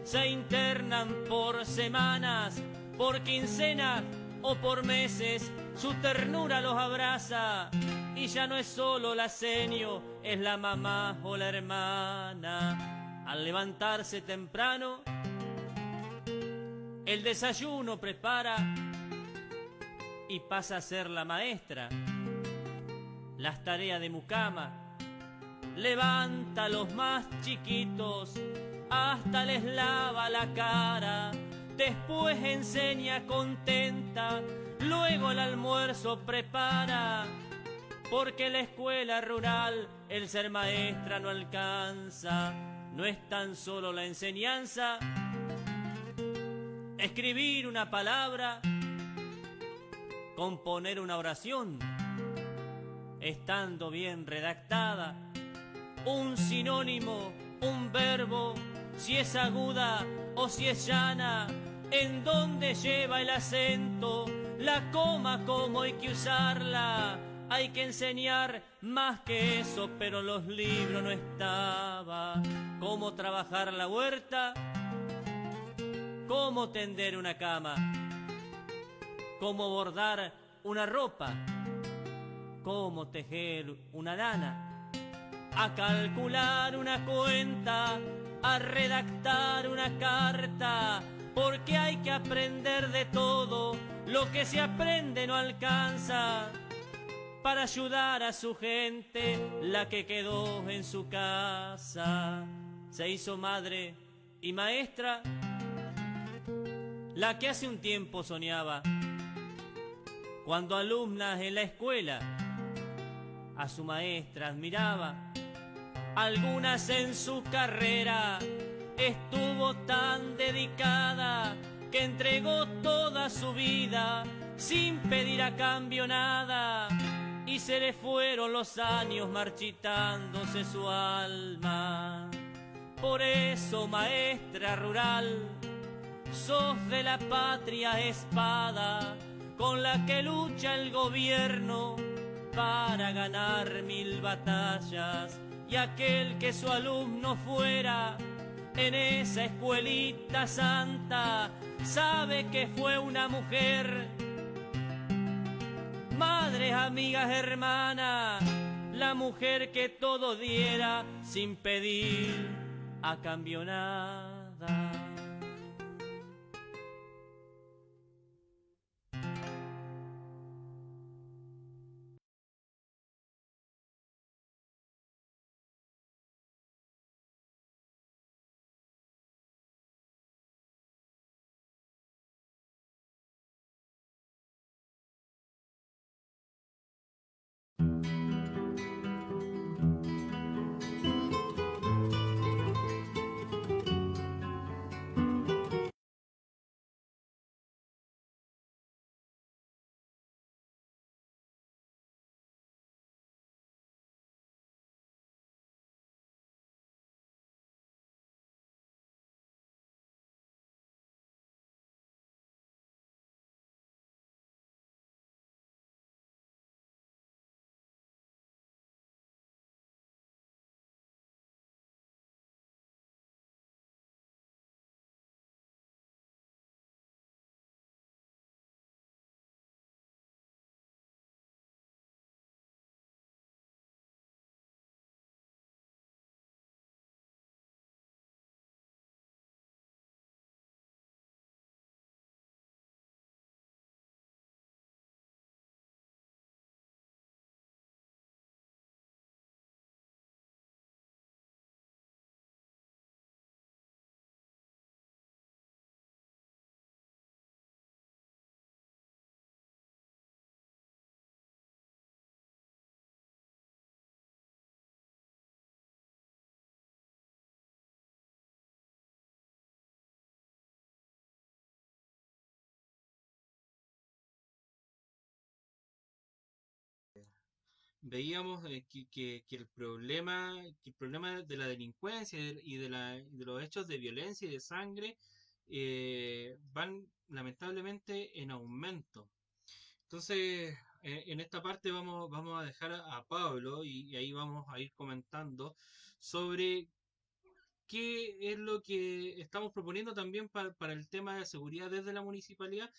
se internan por semanas, por quincenas o por meses, su ternura los abraza. Y ya no es solo la seño, es la mamá o la hermana. Al levantarse temprano, el desayuno prepara y pasa a ser la maestra. Las tareas de mucama, levanta a los más chiquitos, hasta les lava la cara, después enseña contenta, luego el almuerzo prepara, porque la escuela rural el ser maestra no alcanza. No es tan solo la enseñanza, escribir una palabra, componer una oración, estando bien redactada, un sinónimo, un verbo, si es aguda o si es llana, en dónde lleva el acento, la coma, cómo hay que usarla. Hay que enseñar más que eso, pero en los libros no estaba. Cómo trabajar la huerta, cómo tender una cama, cómo bordar una ropa, cómo tejer una lana, a calcular una cuenta, a redactar una carta, porque hay que aprender de todo, lo que se aprende no alcanza. Para ayudar a su gente, la que quedó en su casa, se hizo madre y maestra, la que hace un tiempo soñaba, cuando alumnas en la escuela a su maestra admiraba. Algunas en su carrera estuvo tan dedicada que entregó toda su vida sin pedir a cambio nada. Y se le fueron los años marchitándose su alma. Por eso, maestra rural, sos de la patria espada con la que lucha el gobierno para ganar 1000 batallas. Y aquel que su alumno fuera en esa escuelita santa sabe que fue una mujer. Madres, amigas, hermanas, la mujer que todo diera sin pedir a cambio nada.
veíamos que el problema de la delincuencia y de los hechos de violencia y de sangre van lamentablemente en aumento. Entonces, en esta parte vamos a dejar a Pablo y ahí vamos a ir comentando sobre qué es lo que estamos proponiendo también para el tema de seguridad desde la municipalidad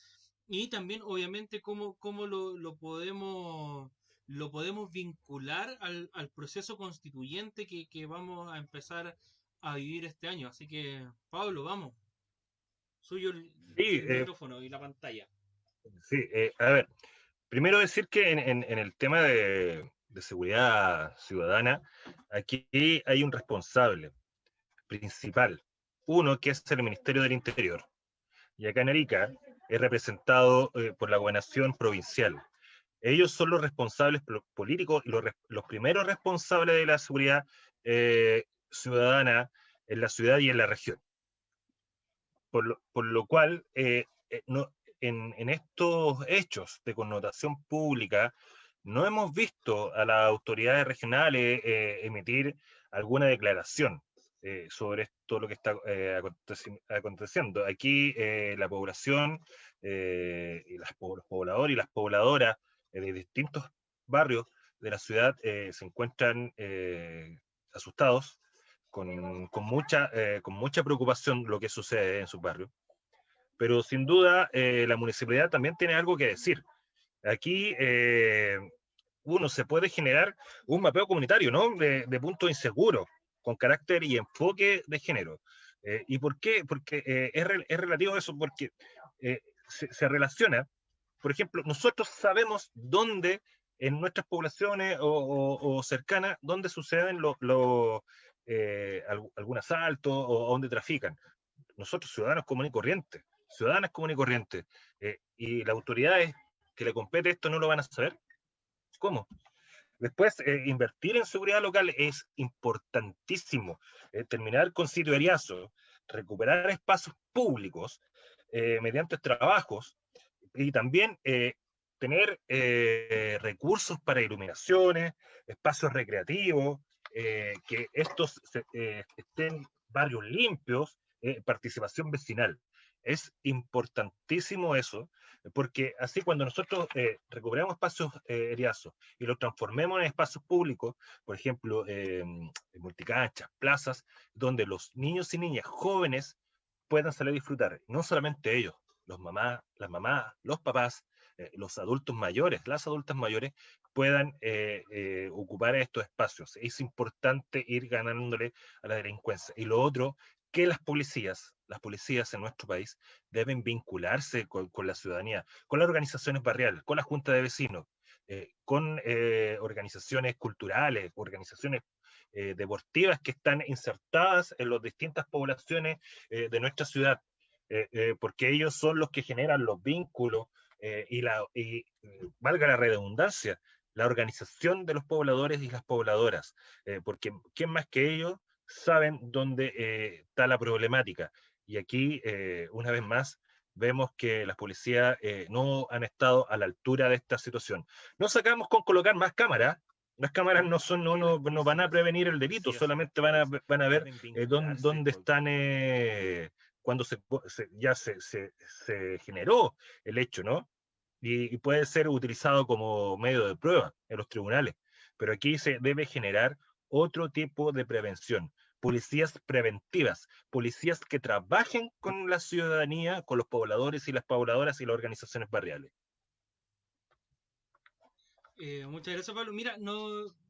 y también obviamente cómo lo podemos vincular al proceso constituyente que vamos a empezar a vivir este año. Así que, Pablo, vamos, suyo
Sí,
el micrófono y la pantalla.
sí, a ver, primero decir que en el tema de seguridad ciudadana, aquí hay un responsable principal, uno que es el Ministerio del Interior, y acá en Arica es representado por la gobernación provincial. Ellos son los responsables políticos y los primeros responsables de la seguridad ciudadana en la ciudad y en la región. Por lo cual, no, en estos hechos de connotación pública, no hemos visto a las autoridades regionales emitir alguna declaración sobre esto, lo que está aconteciendo. Aquí la población, y los pobladores y las pobladoras de distintos barrios de la ciudad se encuentran asustados, con mucha preocupación lo que sucede en sus barrios. Pero sin duda la municipalidad también tiene algo que decir. Aquí uno se puede generar un mapeo comunitario, ¿no? De puntos inseguros, con carácter y enfoque de género. ¿Y por qué? Porque es relativo a eso, porque se relaciona. Por ejemplo, nosotros sabemos dónde en nuestras poblaciones o cercanas, dónde suceden algún asalto o dónde trafican. Nosotros, ciudadanos comunes y corrientes, ciudadanas comunes y corrientes, y las autoridades que le compete esto no lo van a saber. ¿Cómo? Después, invertir en seguridad local es importantísimo. Terminar con sitio Eriazo, recuperar espacios públicos mediante trabajos y también tener recursos para iluminaciones, espacios recreativos, que estos estén barrios limpios, participación vecinal. Es importantísimo eso, porque así cuando nosotros recuperamos espacios eriazos y los transformemos en espacios públicos, por ejemplo, multicanchas, plazas, donde los niños y niñas jóvenes puedan salir a disfrutar, no solamente ellos, las mamás, los papás, los adultos mayores, las adultas mayores, puedan ocupar estos espacios. Es importante ir ganándole a la delincuencia. Y lo otro, que las policías en nuestro país deben vincularse con la ciudadanía, con las organizaciones barriales, con la junta de vecinos, con organizaciones culturales, organizaciones deportivas que están insertadas en las distintas poblaciones de nuestra ciudad, porque ellos son los que generan los vínculos valga la redundancia, la organización de los pobladores y las pobladoras, porque ¿quién más que ellos saben dónde está la problemática? Y aquí, una vez más, vemos que las policías no han estado a la altura de esta situación. No sacamos con colocar más cámaras. Las cámaras no van a prevenir el delito, solamente van a ver dónde están cuando ya se generó el hecho, ¿no? Y puede ser utilizado como medio de prueba en los tribunales. Pero aquí se debe generar otro tipo de prevención. Policías preventivas, policías que trabajen con la ciudadanía, con los pobladores y las pobladoras y las organizaciones barriales.
Muchas gracias, Pablo. Mira,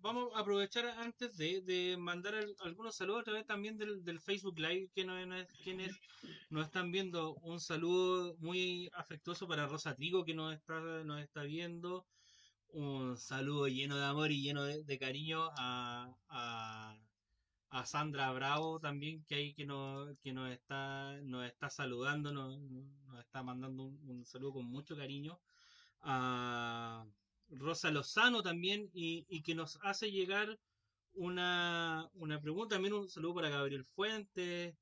vamos a aprovechar antes de mandar algunos saludos a través también del Facebook Live quienes nos están viendo. Un saludo muy afectuoso para Rosa Trigo que nos está viendo. Un saludo lleno de amor y lleno de cariño a Sandra Bravo también, que nos está saludando, nos está mandando un saludo con mucho cariño. A Rosa Lozano también, y que nos hace llegar una pregunta. También un saludo para Gabriel Fuentes,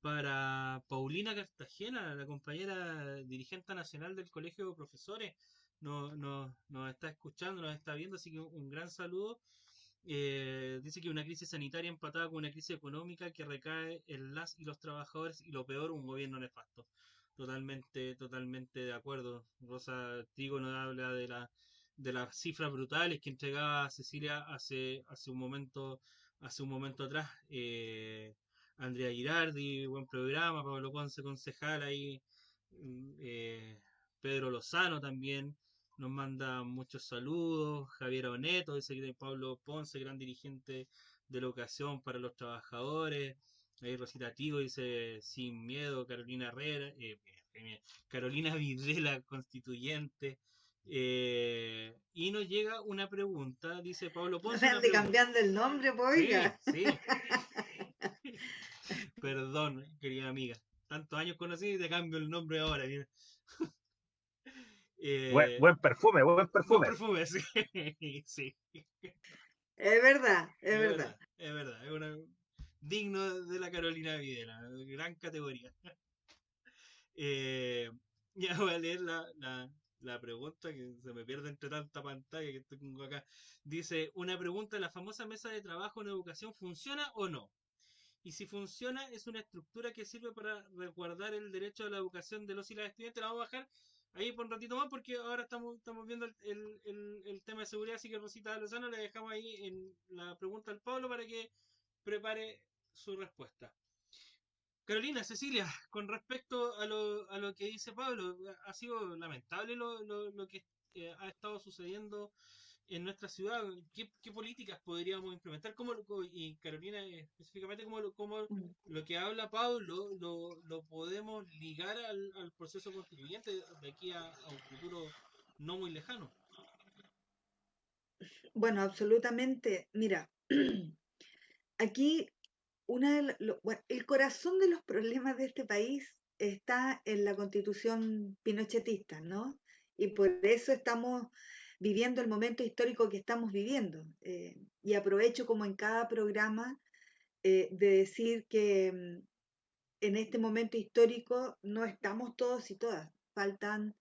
para Paulina Cartagena, la compañera dirigente nacional del Colegio de Profesores. nos está escuchando, nos está viendo, así que un gran saludo. Dice que una crisis sanitaria empatada con una crisis económica que recae en las y los trabajadores y lo peor, un gobierno nefasto. Totalmente de acuerdo. Rosa Trigo nos habla de las cifras brutales que entregaba Cecilia hace un momento atrás. Andrea Girardi, buen programa, Pablo Ponce, concejal ahí, Pedro Lozano también nos manda muchos saludos, Javier Oneto, dice que Pablo Ponce, gran dirigente de la educación para los trabajadores, ahí Rosita Tigo dice sin miedo, Carolina Herrera, Carolina Videla, constituyente. Y nos llega una pregunta, dice Pablo
No
Ponce,
me
una
ande
pregunta.
cambiando el nombre, pues,
Sí,
oiga.
sí. Perdón, querida amiga. Tantos años conocí y te cambio el nombre ahora. Mira.
Buen perfume, buen
Buen
perfume.
perfume, sí. Sí,
Es verdad, es
es
verdad.
verdad, es verdad. Es digno de la Carolina Videla, gran categoría. Eh, ya voy a leer la pregunta que se me pierde entre tanta pantalla que tengo acá. Dice, una pregunta, ¿la famosa mesa de trabajo en educación funciona o no? Y si funciona, es una estructura que sirve para resguardar el derecho a la educación de los y las estudiantes. La vamos a bajar ahí por un ratito más porque ahora estamos viendo el tema de seguridad. Así que Rosita Lozano le dejamos ahí en la pregunta al Pablo para que prepare su respuesta. Carolina, Cecilia, con respecto a lo que dice Pablo, ha sido lamentable lo que ha estado sucediendo en nuestra ciudad. ¿Qué políticas podríamos implementar? Y Carolina, específicamente, cómo
Mm.
lo que habla Pablo lo podemos ligar al proceso constituyente de aquí a un futuro no muy lejano?
Bueno, absolutamente. Mira, aquí bueno, el corazón de los problemas de este país está en la constitución pinochetista, ¿no? Y por eso estamos viviendo el momento histórico que estamos viviendo. Y aprovecho como en cada programa de decir que en este momento histórico no estamos todos y todas. Faltan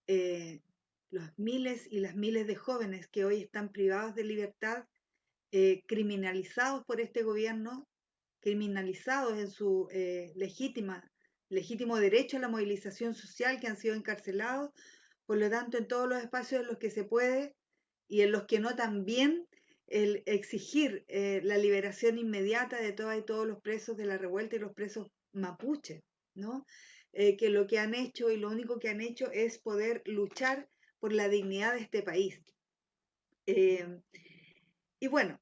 eh, los miles y las miles de jóvenes que hoy están privados de libertad, criminalizados por este gobierno, criminalizados en su legítimo derecho a la movilización social, que han sido encarcelados. Por lo tanto, en todos los espacios en los que se puede y en los que no, también el exigir la liberación inmediata de todas y todos los presos de la revuelta y los presos mapuches, ¿no? Que lo que han hecho y lo único que han hecho es poder luchar por la dignidad de este país. Y bueno,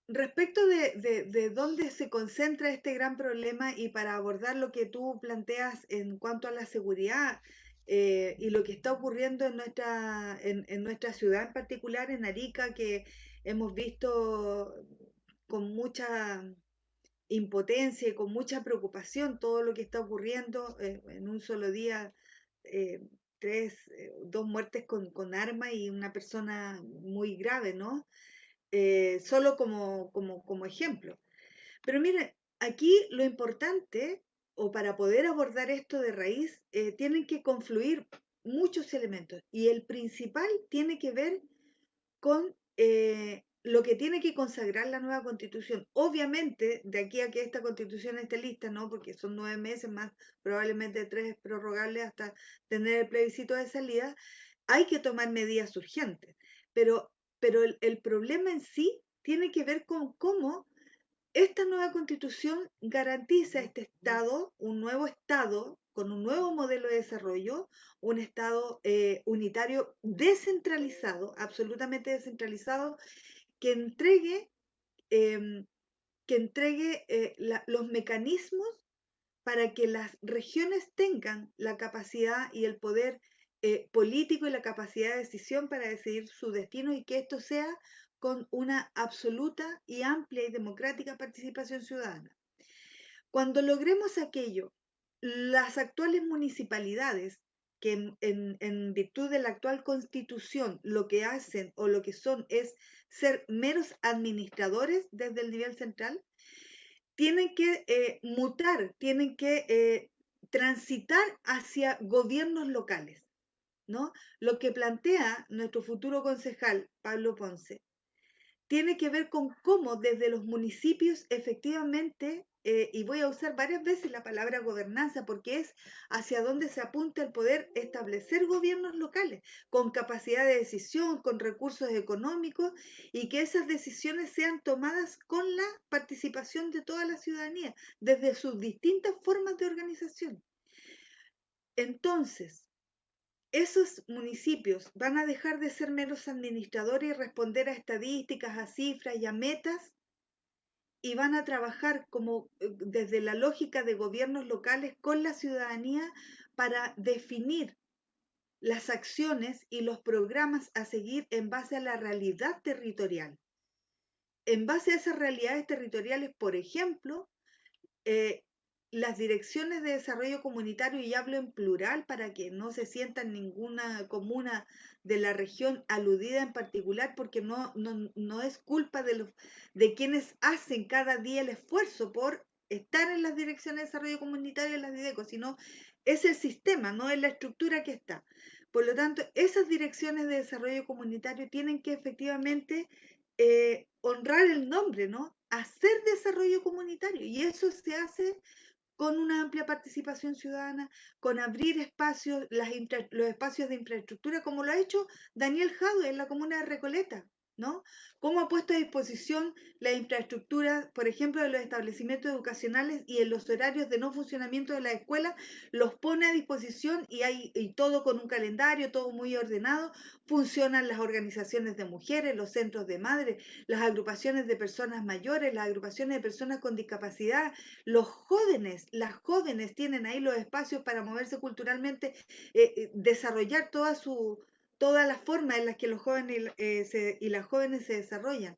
respecto de dónde se concentra este gran problema y para abordar lo que tú planteas en cuanto a la seguridad y lo que está ocurriendo en nuestra ciudad en particular, en Arica, que hemos visto con mucha impotencia y con mucha preocupación todo lo que está ocurriendo en un solo día, eh, dos muertes con arma y una persona muy grave, ¿no? Solo como ejemplo. Pero miren, aquí lo importante, o para poder abordar esto de raíz, tienen que confluir muchos elementos. Y el principal tiene que ver con lo que tiene que consagrar la nueva constitución. Obviamente, de aquí a que esta constitución esté lista, ¿no? Porque son 9 meses más, probablemente 3 prorrogables hasta tener el plebiscito de salida, hay que tomar medidas urgentes. Pero el problema en sí tiene que ver con cómo esta nueva constitución garantiza este Estado, un nuevo Estado con un nuevo modelo de desarrollo, un Estado unitario descentralizado, absolutamente descentralizado, que entregue, eh, los mecanismos para que las regiones tengan la capacidad y el poder político y la capacidad de decisión para decidir su destino y que esto sea con una absoluta y amplia y democrática participación ciudadana. Cuando logremos aquello, las actuales municipalidades, que en virtud de la actual constitución lo que hacen o lo que son es ser meros administradores desde el nivel central, tienen que mutar, tienen que transitar hacia gobiernos locales. ¿no? Lo que plantea nuestro futuro concejal, Pablo Ponce, tiene que ver con cómo desde los municipios efectivamente, y voy a usar varias veces la palabra gobernanza, porque es hacia dónde se apunta el poder establecer gobiernos locales, con capacidad de decisión, con recursos económicos, y que esas decisiones sean tomadas con la participación de toda la ciudadanía, desde sus distintas formas de organización. Entonces, esos municipios van a dejar de ser meros administradores y responder a estadísticas, a cifras y a metas, y van a trabajar como desde la lógica de gobiernos locales con la ciudadanía para definir las acciones y los programas a seguir en base a la realidad territorial. En base a esas realidades territoriales, por ejemplo, las direcciones de desarrollo comunitario, y hablo en plural para que no se sienta ninguna comuna de la región aludida en particular, porque no es culpa de quienes hacen cada día el esfuerzo por estar en las direcciones de desarrollo comunitario, en las DIDECO, sino es el sistema, no es la estructura que está. Por lo tanto, esas direcciones de desarrollo comunitario tienen que efectivamente honrar el nombre, ¿no? Hacer desarrollo comunitario, y eso se hace con una amplia participación ciudadana, con abrir espacios, los espacios de infraestructura, como lo ha hecho Daniel Jadue en la comuna de Recoleta, ¿no? Cómo ha puesto a disposición la infraestructura, por ejemplo, de los establecimientos educacionales, y en los horarios de no funcionamiento de la escuela los pone a disposición, y todo con un calendario, todo muy ordenado. Funcionan las organizaciones de mujeres, los centros de madres, las agrupaciones de personas mayores, las agrupaciones de personas con discapacidad, los jóvenes, las jóvenes tienen ahí los espacios para moverse culturalmente, desarrollar todas las formas en las que los jóvenes y las jóvenes se desarrollan.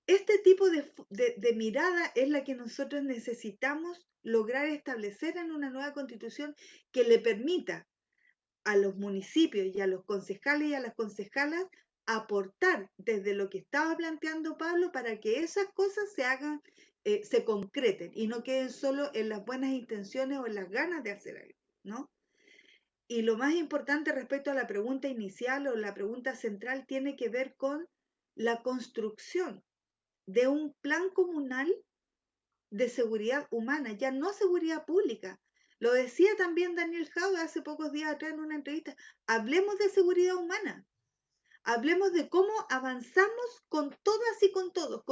Este tipo de mirada es la que nosotros necesitamos lograr establecer en una nueva constitución, que le permita a los municipios y a los concejales y a las concejalas aportar desde lo que estaba planteando Pablo, para que esas cosas se hagan, se concreten y no queden solo en las buenas intenciones o en las ganas de hacer algo, ¿no? Y lo más importante respecto a la pregunta inicial o la pregunta central tiene que ver con la construcción de un plan comunal de seguridad humana, ya no seguridad pública. Lo decía también Daniel Jadue hace pocos días atrás en una entrevista. Hablemos de seguridad humana. Hablemos de cómo avanzamos con todas y con todos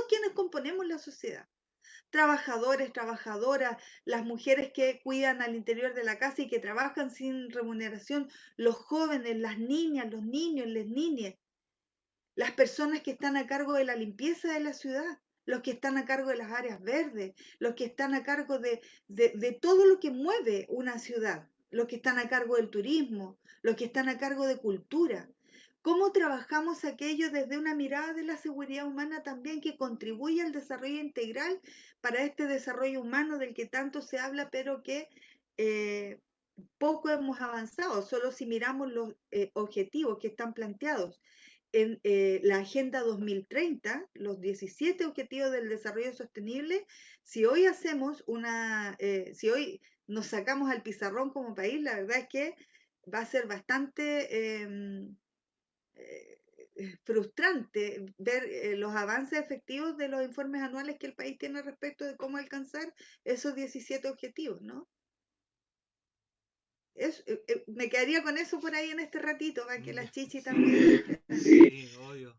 quienes componemos la sociedad. Trabajadores, trabajadoras, las mujeres que cuidan al interior de la casa y que trabajan sin remuneración, los jóvenes, las niñas, los niños, las niñas, las personas que están a cargo de la limpieza de la ciudad, los que están a cargo de las áreas verdes, los que están a cargo de todo lo que mueve una ciudad, los que están a cargo del turismo, los que están a cargo de cultura. ¿Cómo trabajamos aquello desde una mirada de la seguridad humana también, que contribuye al desarrollo integral para este desarrollo humano del que tanto se habla, pero que poco hemos avanzado, solo si miramos los objetivos que están planteados en la Agenda 2030, los 17 Objetivos del Desarrollo Sostenible. Si hoy si hoy nos sacamos al pizarrón como país, la verdad es que va a ser bastante frustrante ver los avances efectivos de los informes anuales que el país tiene respecto de cómo alcanzar esos 17 objetivos, ¿no? Me quedaría con eso por ahí en este ratito, para que la Chichi también.
Sí, obvio.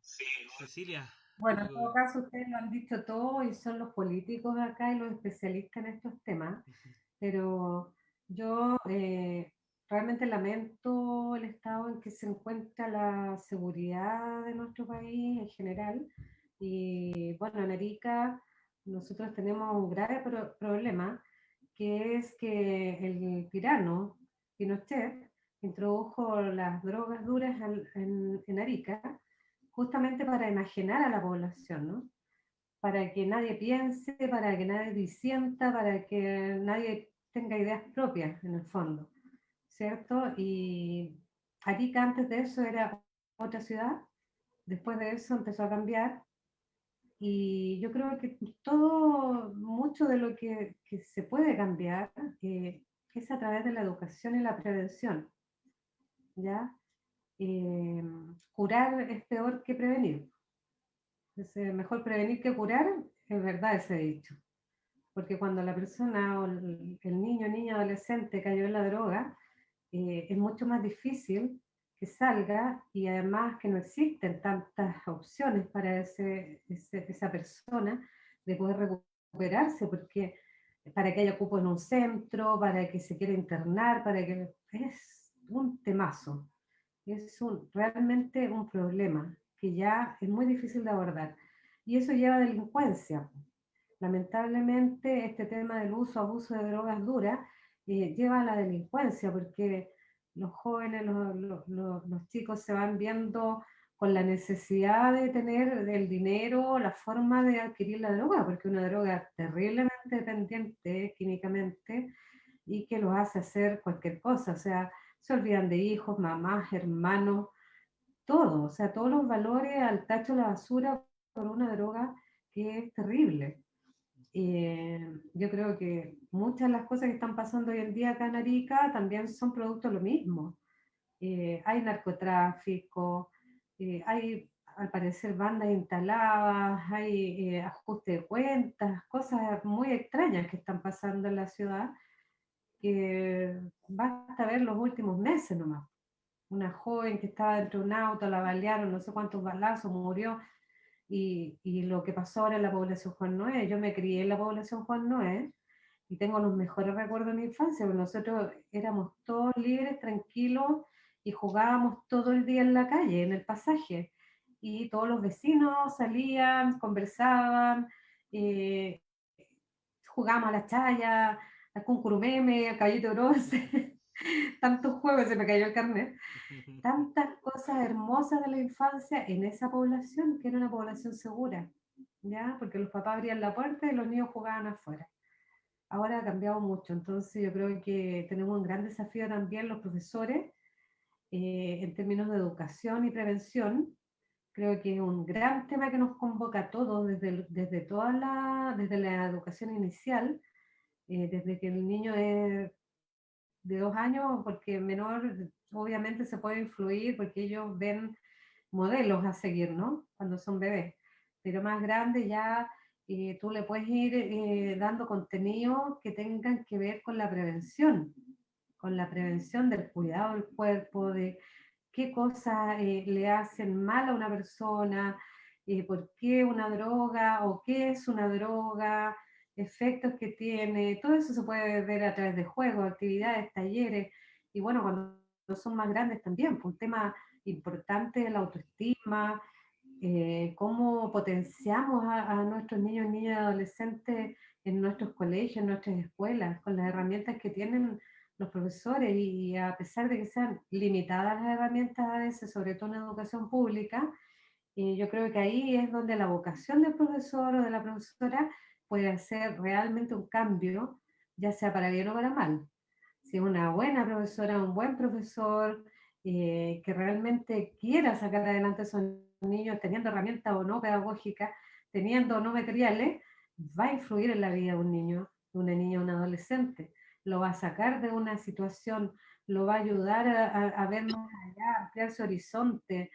Cecilia.
Bueno, en todo caso, ustedes lo han dicho todo y son los políticos acá y los especialistas en estos temas, pero yo realmente lamento el estado en que se encuentra la seguridad de nuestro país en general. Y bueno, en Arica nosotros tenemos un grave problema, que es que el tirano Pinochet introdujo las drogas duras en Arica, justamente para enajenar a la población, ¿no? Para que nadie piense, para que nadie disienta, para que nadie tenga ideas propias, en el fondo, ¿cierto? Y Arica antes de eso era otra ciudad, después de eso empezó a cambiar, y yo creo que mucho de lo que se puede cambiar es a través de la educación y la prevención. ¿ya? Curar es peor que prevenir. Es mejor prevenir que curar, es verdad ese dicho. Porque cuando la persona o el niño, niña, adolescente cayó en la droga, es mucho más difícil que salga y además que no existen tantas opciones para esa persona de poder recuperarse, porque para que haya cupo en un centro, para que se quiera internar, para que es un temazo, realmente un problema que ya es muy difícil de abordar. Y eso lleva a delincuencia. Lamentablemente, este tema del uso, abuso de drogas duras lleva a la delincuencia, porque los jóvenes, los chicos se van viendo con la necesidad de tener el dinero, la forma de adquirir la droga, porque una droga terriblemente dependiente químicamente y que los hace hacer cualquier cosa, o sea, se olvidan de hijos, mamás, hermanos, todo, o sea, todos los valores al tacho de la basura por una droga que es terrible. Yo creo que muchas de las cosas que están pasando hoy en día acá en Arica también son producto de lo mismo. Hay narcotráfico, hay al parecer bandas instaladas, hay ajuste de cuentas, cosas muy extrañas que están pasando en la ciudad, que basta ver los últimos meses nomás. Una joven que estaba dentro de un auto, la balearon, no sé cuántos balazos, murió, y lo que pasó ahora en la población Juan Noé. Yo me crié en la población Juan Noé y tengo los mejores recuerdos de mi infancia, porque nosotros éramos todos libres, tranquilos y jugábamos todo el día en la calle, en el pasaje. Y todos los vecinos salían, conversaban, eh, jugábamos a la chaya, al cuncurumeme, al caballito de bronce, tantos juegos, se me cayó el carnet, tantas cosas hermosas de la infancia en esa población, que era una población segura, ¿ya? Porque los papás abrían la puerta y los niños jugaban afuera. Ahora ha cambiado mucho, entonces yo creo que tenemos un gran desafío también los profesores en términos de educación y prevención. Creo que es un gran tema que nos convoca a todos desde la educación inicial, desde que el niño es de 2 años, porque menor obviamente se puede influir porque ellos ven modelos a seguir, ¿no? Cuando son bebés. Pero más grande ya tú le puedes ir dando contenido que tengan que ver con la prevención del cuidado del cuerpo, de qué cosas le hacen mal a una persona, por qué una droga o qué es una droga, efectos que tiene, todo eso se puede ver a través de juegos, actividades, talleres, y bueno, cuando son más grandes también, pues un tema importante es la autoestima, cómo potenciamos a nuestros niños, niñas y adolescentes en nuestros colegios, en nuestras escuelas, con las herramientas que tienen los profesores y a pesar de que sean limitadas las herramientas a veces, sobre todo en educación pública, yo creo que ahí es donde la vocación del profesor o de la profesora puede hacer realmente un cambio, ya sea para bien o para mal. Si es una buena profesora, un buen profesor, que realmente quiera sacar adelante a esos niños teniendo herramientas o no pedagógicas, teniendo o no materiales, va a influir en la vida de un niño, de una niña, de un adolescente. Lo va a sacar de una situación, lo va a ayudar a ver más allá, a ampliar su horizonte,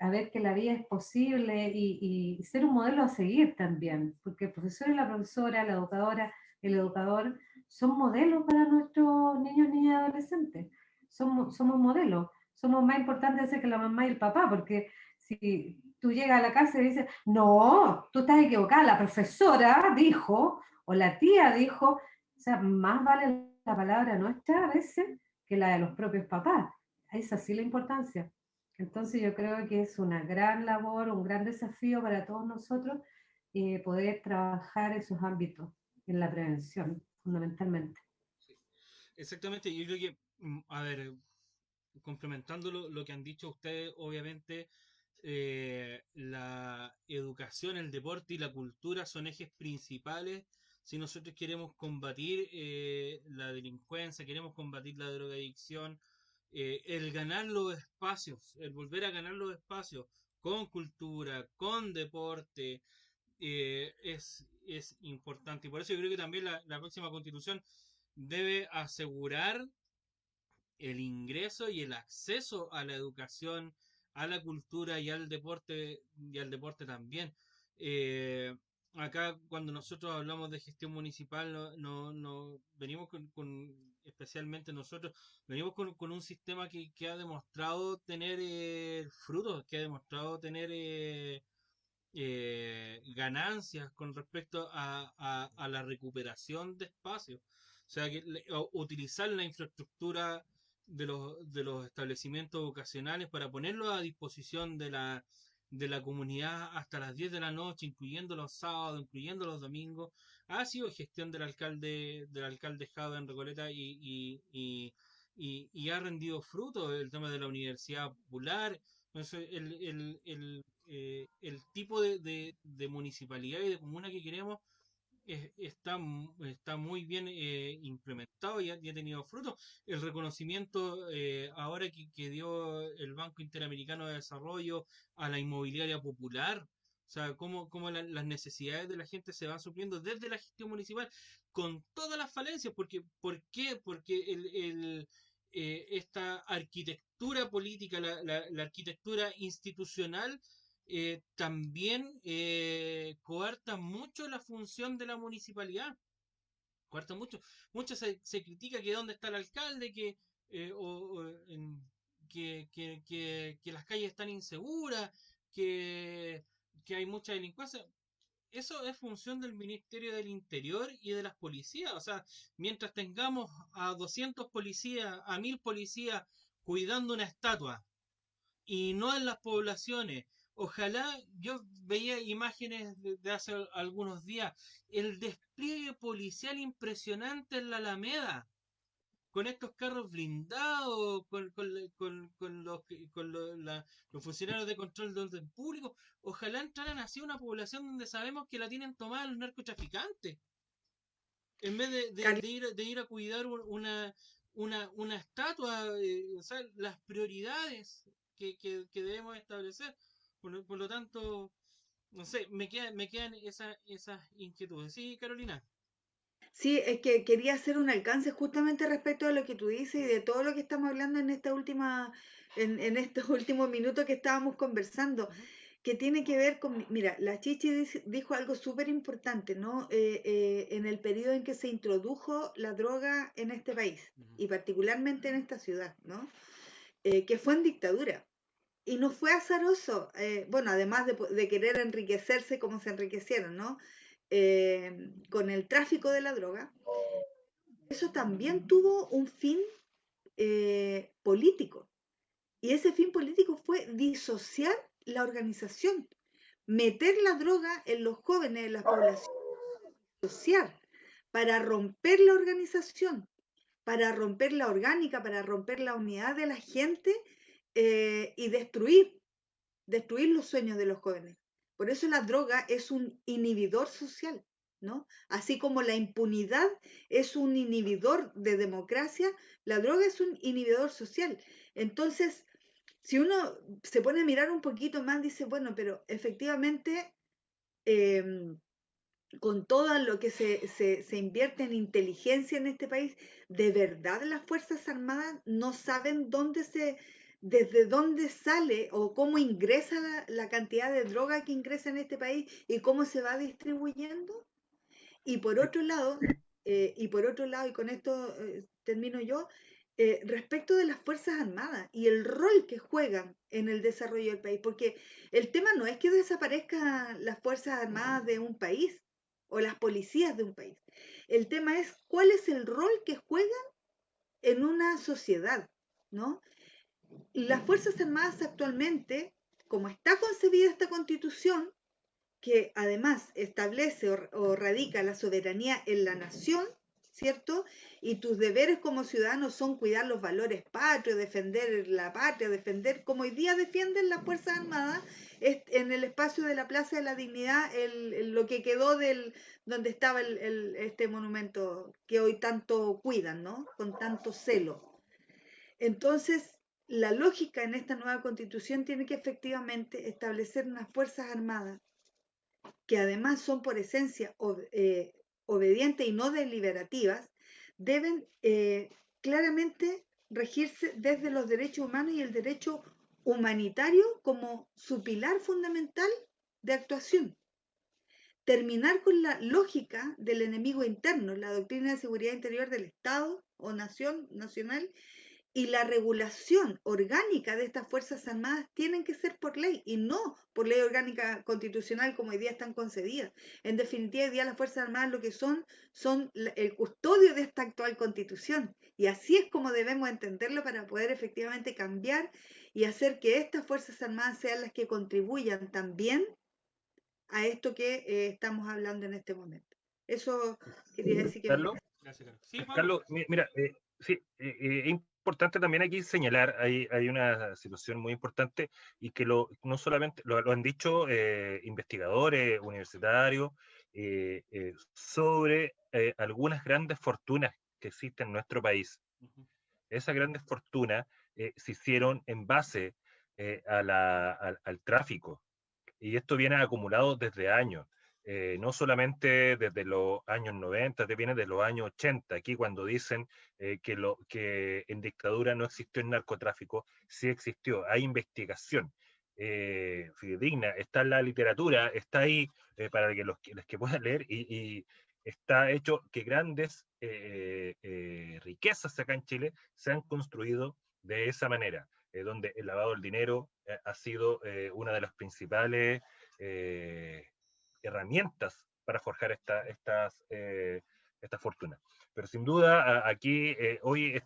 a ver que la vida es posible y ser un modelo a seguir también, porque el profesor y la profesora, la educadora, el educador son modelos para nuestros niños, niñas y adolescentes. Somos modelos, somos más importantes que la mamá y el papá, porque si tú llegas a la casa y dices, no, tú estás equivocada, la profesora dijo, o la tía dijo, o sea, más vale la palabra nuestra a veces que la de los propios papás. Es así la importancia. Entonces yo creo que es una gran labor, un gran desafío para todos nosotros poder trabajar esos ámbitos en la prevención, fundamentalmente.
Exactamente, yo creo que, a ver, complementando lo que han dicho ustedes, obviamente la educación, el deporte y la cultura son ejes principales si nosotros queremos combatir la delincuencia, queremos combatir la drogadicción, el ganar los espacios, el volver a ganar los espacios con cultura, con deporte, es importante. Y por eso yo creo que también la próxima constitución debe asegurar el ingreso y el acceso a la educación, a la cultura y al deporte también. Eh, Acá cuando nosotros hablamos de gestión municipal, venimos especialmente nosotros, venimos con un sistema que ha demostrado tener frutos, que ha demostrado tener ganancias con respecto a la recuperación de espacios. O sea, utilizar la infraestructura de los establecimientos vocacionales para ponerlo a disposición de la comunidad hasta las 10 de la noche, incluyendo los sábados, incluyendo los domingos, ha sido gestión del alcalde Jado en Recoleta y ha rendido fruto el tema de la universidad popular. Entonces, el tipo de municipalidad y de comuna que queremos está muy bien implementado y ha tenido frutos. El reconocimiento ahora que dio el Banco Interamericano de Desarrollo a la inmobiliaria popular, o sea, cómo las necesidades de la gente se van supliendo desde la gestión municipal con todas las falencias. ¿Por qué? Porque esta arquitectura política, la arquitectura institucional, también coarta mucho la función de la municipalidad. Coarta mucho. Mucho se critica que dónde está el alcalde, que las calles están inseguras, que hay mucha delincuencia. Eso es función del Ministerio del Interior y de las policías. O sea, mientras tengamos a 200 policías, a 1000 policías cuidando una estatua y no en las poblaciones. Ojalá, yo veía imágenes de hace algunos días, el despliegue policial impresionante en la Alameda, con estos carros blindados, los funcionarios de control de orden público. Ojalá entraran así a una población donde sabemos que la tienen tomada los narcotraficantes, en vez de ir a cuidar una estatua. O sea, las prioridades que debemos establecer. Por lo tanto, no sé, me quedan esas inquietudes. Sí, Carolina.
Sí, es que quería hacer un alcance justamente respecto a lo que tú dices y de todo lo que estamos hablando en en estos últimos minutos que estábamos conversando,
Ujú.
que tiene que ver con, mira, la Chichi dijo algo súper importante, ¿no? En el periodo en que se introdujo la droga en este país
Ujú.
y particularmente en esta ciudad, ¿no? Que fue en dictadura. Y no fue azaroso, bueno, además de querer enriquecerse como se enriquecieron, ¿no? Con el tráfico de la droga, eso también tuvo un fin político. Y ese fin político fue disociar la organización, meter la droga en los jóvenes, en la población, disociar, para romper la organización, para romper la orgánica, para romper la unidad de la gente y destruir los sueños de los jóvenes. Por eso la droga es un inhibidor social, ¿no? Así como la impunidad es un inhibidor de democracia, la droga es un inhibidor social. Entonces, si uno se pone a mirar un poquito más, dice, bueno, pero efectivamente, con todo lo que se invierte en inteligencia en este país, ¿de verdad las Fuerzas Armadas no saben desde dónde sale o cómo ingresa la cantidad de droga que ingresa en este país y cómo se va distribuyendo? Y por otro lado, y con esto termino yo, respecto de las Fuerzas Armadas y el rol que juegan en el desarrollo del país, porque el tema no es que desaparezcan las Fuerzas Armadas de un país o las policías de un país. El tema es cuál es el rol que juegan en una sociedad, ¿no? Las Fuerzas Armadas actualmente, como está concebida esta constitución, que además establece o radica la soberanía en la nación, ¿cierto? Y tus deberes como ciudadano son cuidar los valores patrios, defender la patria, defender, como hoy día defienden las Fuerzas Armadas, en el espacio de la Plaza de la Dignidad, lo que quedó donde estaba este monumento que hoy tanto cuidan, ¿no? Con tanto celo. Entonces, la lógica en esta nueva constitución tiene que efectivamente establecer unas Fuerzas Armadas que además son por esencia obedientes y no deliberativas, deben claramente regirse desde los derechos humanos y el derecho humanitario como su pilar fundamental de actuación. Terminar con la lógica del enemigo interno, la doctrina de seguridad interior del Estado o nación nacional, y la regulación orgánica de estas Fuerzas Armadas tienen que ser por ley y no por ley orgánica constitucional como hoy día están concedidas. En definitiva, hoy día las Fuerzas Armadas lo que son el custodio de esta actual constitución, y así es como debemos entenderlo para poder efectivamente cambiar y hacer que estas Fuerzas Armadas sean las que contribuyan también a esto que estamos hablando en este momento. Eso quería decir que...
Carlos,
Gracias, Carlos. Sí, Pablo.
Carlos, mira, sí, es importante también aquí señalar, hay una situación muy importante y que no solamente lo han dicho investigadores universitarios sobre algunas grandes fortunas que existen en nuestro país.
Ujú.
Esas grandes fortunas se hicieron en base al tráfico, y esto viene acumulado desde años. No solamente desde los años 90, te viene de los años 80, aquí cuando dicen que en dictadura no existió el narcotráfico, sí existió, hay investigación fidedigna, está en la literatura, está ahí para que los que puedan leer, y está hecho que grandes riquezas acá en Chile se han construido de esa manera, donde el lavado del dinero ha sido una de las principales herramientas para forjar esta fortuna. Pero sin duda, aquí hoy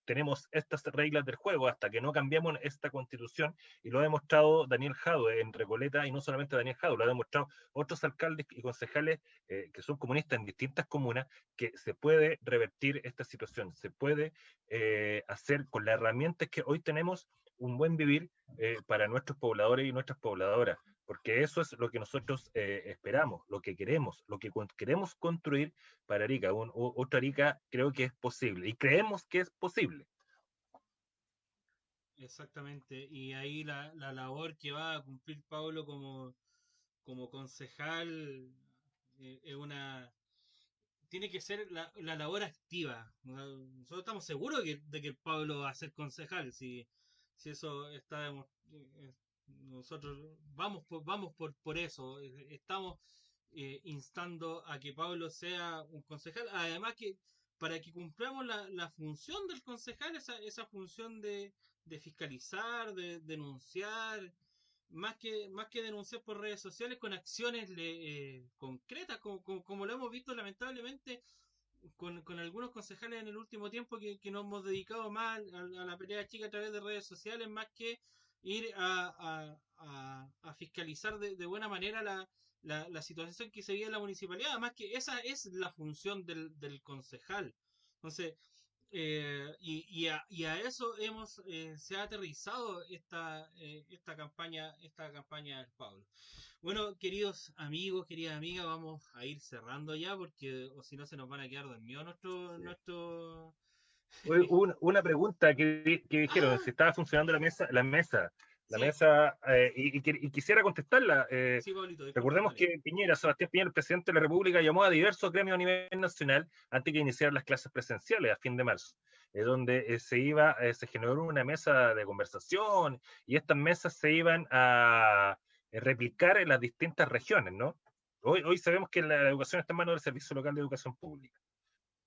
tenemos estas reglas del juego hasta que no cambiamos esta constitución, y lo ha demostrado Daniel Jadue en Recoleta, y no solamente Daniel Jadue, lo han demostrado otros alcaldes y concejales que son comunistas en distintas comunas, que se puede revertir esta situación, se puede hacer con las herramientas que hoy tenemos un buen vivir para nuestros pobladores y nuestras pobladoras, porque eso es lo que nosotros esperamos, lo que queremos construir para Arica. Otra Arica creo que es posible, y creemos que es posible.
Exactamente. Y ahí la labor que va a cumplir Pablo como concejal es tiene que ser la labor activa. Nosotros estamos seguros de que Pablo va a ser concejal, si eso está nosotros vamos por eso, estamos instando a que Pablo sea un concejal, además que para que cumplamos la función del concejal, esa función de fiscalizar, de denunciar, más que denunciar por redes sociales, con acciones concretas, como lo hemos visto lamentablemente con algunos concejales en el último tiempo, que nos hemos dedicado más a la pelea chica a través de redes sociales, más que ir a fiscalizar de buena manera la situación que se vive en la municipalidad. Además que esa es la función del concejal. Entonces, y a eso se ha aterrizado esta campaña del Pablo. Bueno, queridos amigos, queridas amigas, vamos a ir cerrando ya, porque o si no se nos van a quedar dormidos nuestro...
Una pregunta que dijeron,
Ah,
si estaba funcionando la mesa,
sí,
y quisiera contestarla.
sí, Pablito, disculpa,
Recordemos
dale.
que Sebastián Piñera, el presidente de la República, llamó a diversos gremios a nivel nacional antes que iniciar las clases presenciales a fin de marzo, donde se generó una mesa de conversación, y estas mesas se iban a replicar en las distintas regiones, ¿no? Hoy sabemos que la educación está en manos del Servicio Local de Educación Pública.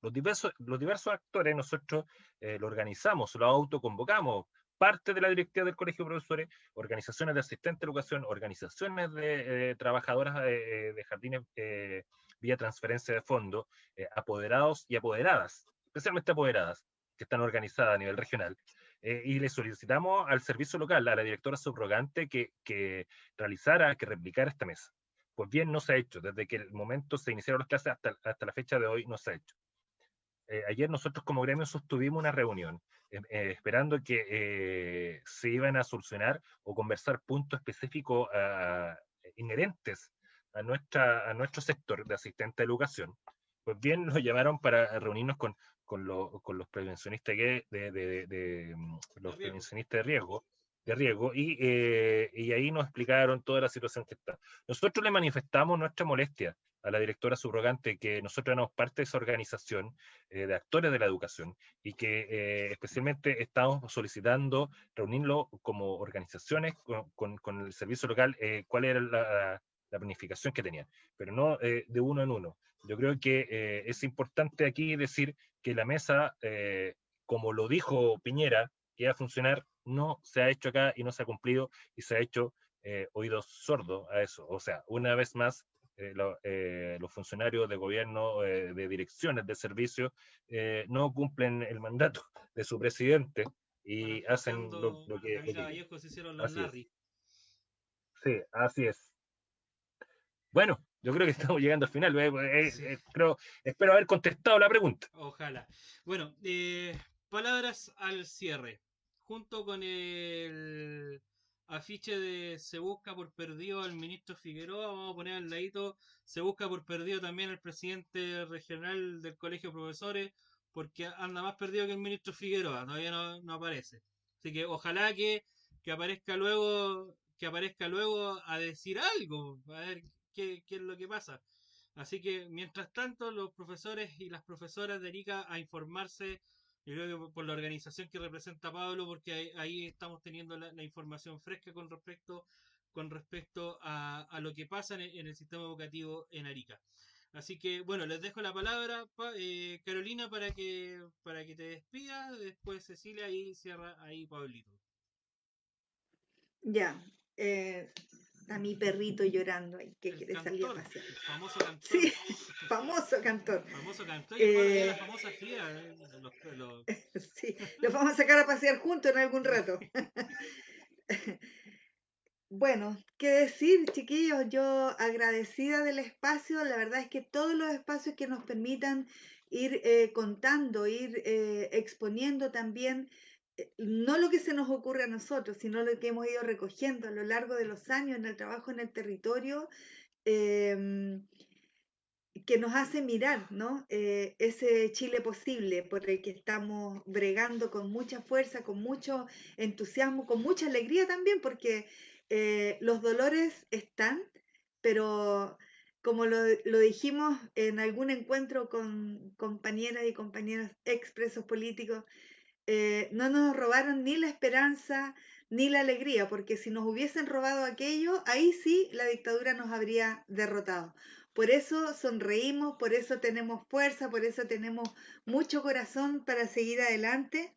Los diversos actores nosotros lo organizamos, lo autoconvocamos, parte de la directiva del Colegio de Profesores, organizaciones de asistentes de educación, organizaciones de trabajadoras de jardines vía transferencia de fondos, apoderados y apoderadas, especialmente apoderadas, que están organizadas a nivel regional, y le solicitamos al servicio local, a la directora subrogante, que replicara esta mesa. Pues bien, no se ha hecho. Desde que el momento se iniciaron las clases hasta la fecha de hoy, no se ha hecho. Ayer nosotros como gremio sostuvimos una reunión esperando que se iban a solucionar o conversar puntos específicos inherentes a nuestro sector de asistente de educación. Pues bien, nos llamaron para reunirnos con los prevencionistas los prevencionistas de riesgo, y ahí nos explicaron toda la situación que está. Nosotros le manifestamos nuestra molestia a la directora subrogante que nosotros éramos parte de esa organización de actores de la educación y que especialmente estamos solicitando reunirlo como organizaciones con el servicio local, cuál era la planificación que tenían, pero no de uno en uno. Yo creo que es importante aquí decir que la mesa, como lo dijo Piñera, que iba a funcionar, no se ha hecho acá y no se ha cumplido y se ha hecho oídos sordos a eso. O sea, una vez más, los funcionarios de gobierno, de direcciones de servicios, no cumplen el mandato de su presidente y hacen
Parafraseando
lo
a Camila
quieren.
Vallejo, se hicieron los
Así es.
Larry.
Sí, así es. Bueno, yo creo que estamos llegando al final.
Sí,
Espero haber contestado la pregunta.
ojalá. Bueno, palabras al cierre. Junto con el afiche de se busca por perdido al ministro Figueroa, vamos a poner al ladito, se busca por perdido también el presidente regional del Colegio de Profesores, porque anda más perdido que el ministro Figueroa, todavía no aparece. Así que ojalá que aparezca luego a decir algo, a ver qué es lo que pasa. Así que, mientras tanto, los profesores y las profesoras de Arica a informarse, yo creo que por la organización que representa Pablo, porque ahí estamos teniendo la información fresca con respecto a lo que pasa en el sistema educativo en Arica. Así que, bueno, les dejo la palabra, Carolina, para que te despidas, después Cecilia y cierra ahí Pablito.
Ya, a mi perrito llorando ahí, que
El
quiere salir a
cantor,
pasear.
el famoso cantor.
Sí, famoso cantor.
Famoso cantor y el padre de la
Eh,
famosa Frida.
sí, los vamos a sacar a pasear juntos en algún rato. Bueno, qué decir, chiquillos, yo agradecida del espacio, la verdad es que todos los espacios que nos permitan ir contando, ir exponiendo también, no lo que se nos ocurre a nosotros, sino lo que hemos ido recogiendo a lo largo de los años en el trabajo en el territorio, em, que nos hace mirar, ¿no? Ese Chile posible por el que estamos bregando con mucha fuerza, con mucho entusiasmo, con mucha alegría también, porque los dolores están, pero como lo dijimos en algún encuentro con compañeras y compañeros expresos políticos, no nos robaron ni la esperanza ni la alegría, porque si nos hubiesen robado aquello, ahí sí la dictadura nos habría derrotado. Por eso sonreímos, por eso tenemos fuerza, por eso tenemos mucho corazón para seguir adelante.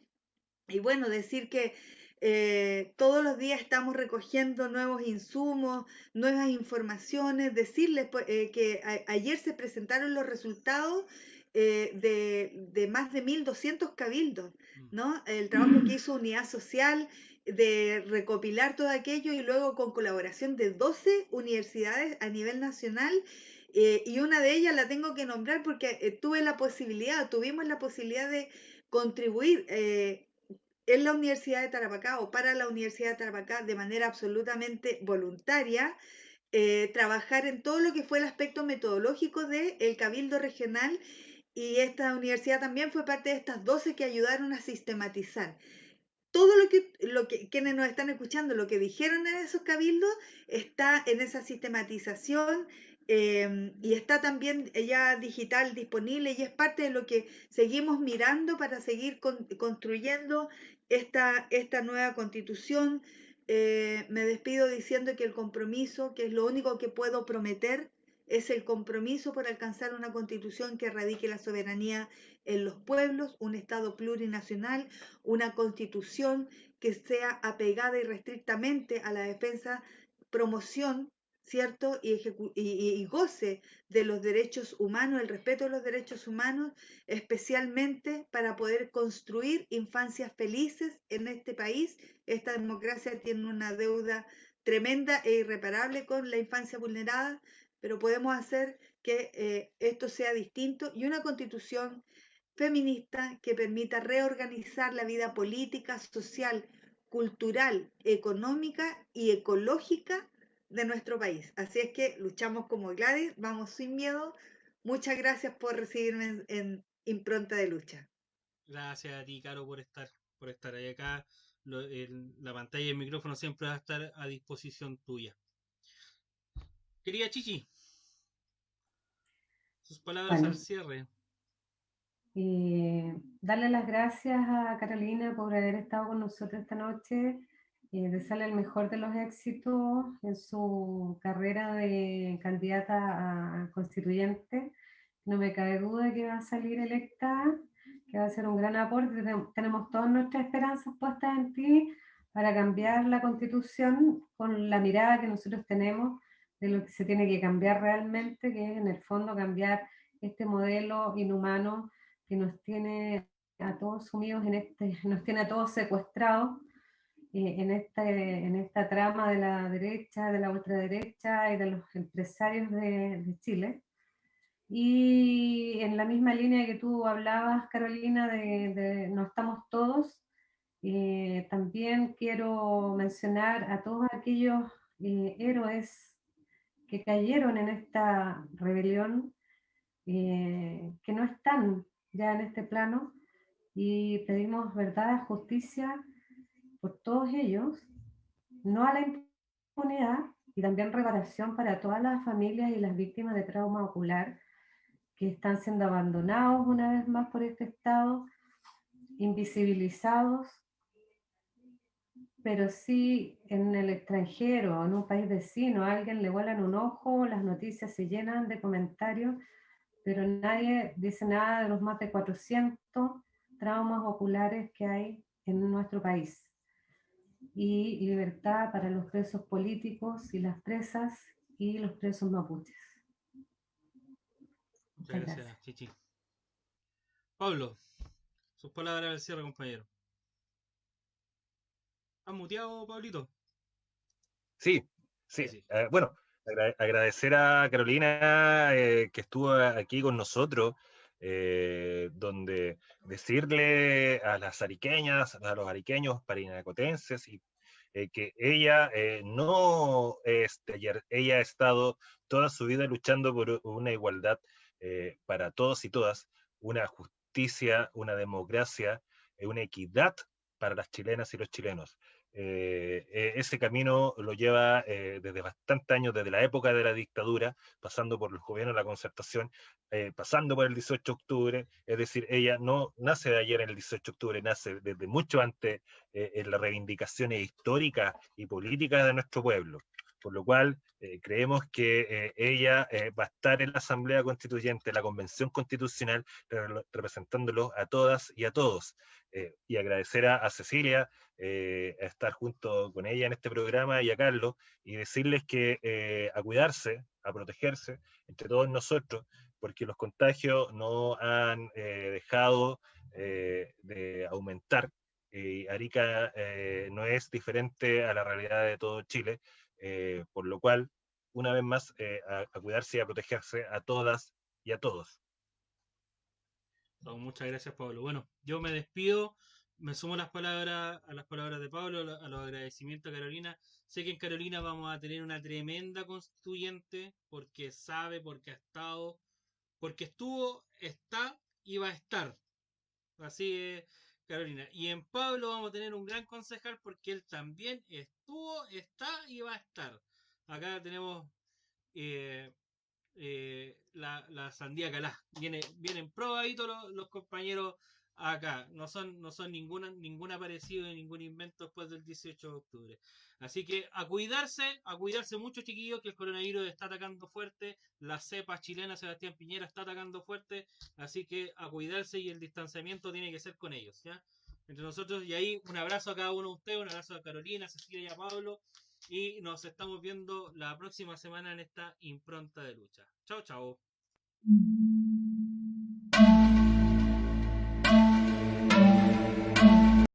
Y bueno, decir que todos los días estamos recogiendo nuevos insumos, nuevas informaciones, decirles que ayer se presentaron los resultados de más de 1.200 cabildos, ¿no? El trabajo que hizo Unidad Social de recopilar todo aquello y luego con colaboración de 12 universidades a nivel nacional. Y una de ellas la tengo que nombrar porque tuvimos la posibilidad de contribuir en la Universidad de Tarapacá o para la Universidad de Tarapacá de manera absolutamente voluntaria, trabajar en todo lo que fue el aspecto metodológico del Cabildo Regional, y esta universidad también fue parte de estas 12 que ayudaron a sistematizar. Todo lo que quienes nos están escuchando, lo que dijeron en esos cabildos, está en esa sistematización, y está también ya digital disponible y es parte de lo que seguimos mirando para seguir construyendo esta nueva constitución. Me despido diciendo que el compromiso, que es lo único que puedo prometer, es el compromiso por alcanzar una constitución que erradique la soberanía en los pueblos, un Estado plurinacional, una constitución que sea apegada irrestrictamente a la defensa, promoción, ¿cierto? Y goce de los derechos humanos, el respeto de los derechos humanos, especialmente para poder construir infancias felices en este país. Esta democracia tiene una deuda tremenda e irreparable con la infancia vulnerada, pero podemos hacer que esto sea distinto y una constitución feminista que permita reorganizar la vida política, social, cultural, económica y ecológica de nuestro país. Así es que luchamos como Gladys, vamos sin miedo. Muchas gracias por recibirme en Impronta de Lucha.
Gracias a ti, Caro, por estar ahí acá. La pantalla y el micrófono siempre va a estar a disposición tuya. Querida Chichi. Sus palabras
Bueno.
al cierre.
Darle las gracias a Carolina por haber estado con nosotros esta noche, desearle el mejor de los éxitos en su carrera de candidata a constituyente. No me cabe duda que va a salir electa, que va a ser un gran aporte. Tenemos todas nuestras esperanzas puestas en ti para cambiar la constitución con la mirada que nosotros tenemos de lo que se tiene que cambiar realmente, que es en el fondo cambiar este modelo inhumano que nos tiene a todos sumidos nos tiene a todos secuestrados en esta trama de la derecha, de la ultraderecha y de los empresarios de Chile. Y en la misma línea que tú hablabas, Carolina, de no estamos todos, también quiero mencionar a todos aquellos héroes que cayeron en esta rebelión, que no están ya en este plano, y pedimos verdad, justicia por todos ellos, no a la impunidad, y también reparación para todas las familias y las víctimas de trauma ocular que están siendo abandonados una vez más por este Estado, invisibilizados, pero si en el extranjero, en un país vecino, a alguien le vuelan un ojo, las noticias se llenan de comentarios, pero nadie dice nada de los más de 400 traumas oculares que hay en nuestro país. Y libertad para los presos políticos y las presas y los presos mapuches.
Muchas gracias, Chichi. Pablo, sus palabras al cierre, compañero. ¿Has muteado, Pablito?
Sí. Bueno, agradecer a Carolina que estuvo aquí con nosotros, donde decirle a las ariqueñas, a los ariqueños, parinacotenses, y que ella no es de ayer, ella ha estado toda su vida luchando por una igualdad para todos y todas, una justicia, una democracia, una equidad para las chilenas y los chilenos. Ese camino lo lleva desde bastantes años, desde la época de la dictadura, pasando por los gobiernos de la concertación, pasando por el 18 de octubre, es decir, ella no nace de ayer en el 18 de octubre, nace desde mucho antes en las reivindicaciones históricas y políticas de nuestro pueblo, por lo cual creemos que ella va a estar en la Asamblea Constituyente, en la Convención Constitucional, representándolos a todas y a todos, y agradecer a Cecilia, a estar junto con ella en este programa, y a Carlos, y decirles que a cuidarse, a protegerse entre todos nosotros, porque los contagios no han dejado de aumentar. Arica no es diferente a la realidad de todo Chile, por lo cual, una vez más, a cuidarse y a protegerse a todas y a todos.
Muchas gracias, Pablo. Bueno, yo me despido, me sumo a las palabras de Pablo, a los agradecimientos a Carolina. Sé que en Carolina vamos a tener una tremenda constituyente, porque sabe, porque ha estado, porque estuvo, está y va a estar. Así es, Carolina. Y en Pablo vamos a tener un gran concejal, porque él también estuvo, está y va a estar. Acá tenemos la sandía calá. Vienen probaditos los compañeros acá. No son ningún aparecido ni ningún invento después del 18 de octubre. Así que a cuidarse mucho, chiquillos, que el coronavirus está atacando fuerte. La cepa chilena, Sebastián Piñera, está atacando fuerte. Así que a cuidarse, y el distanciamiento tiene que ser con ellos, ¿ya? Entre nosotros. Y ahí un abrazo a cada uno de ustedes, un abrazo a Carolina, a Cecilia y a Pablo. Y nos estamos viendo la próxima semana en esta impronta de lucha. Chao, chao.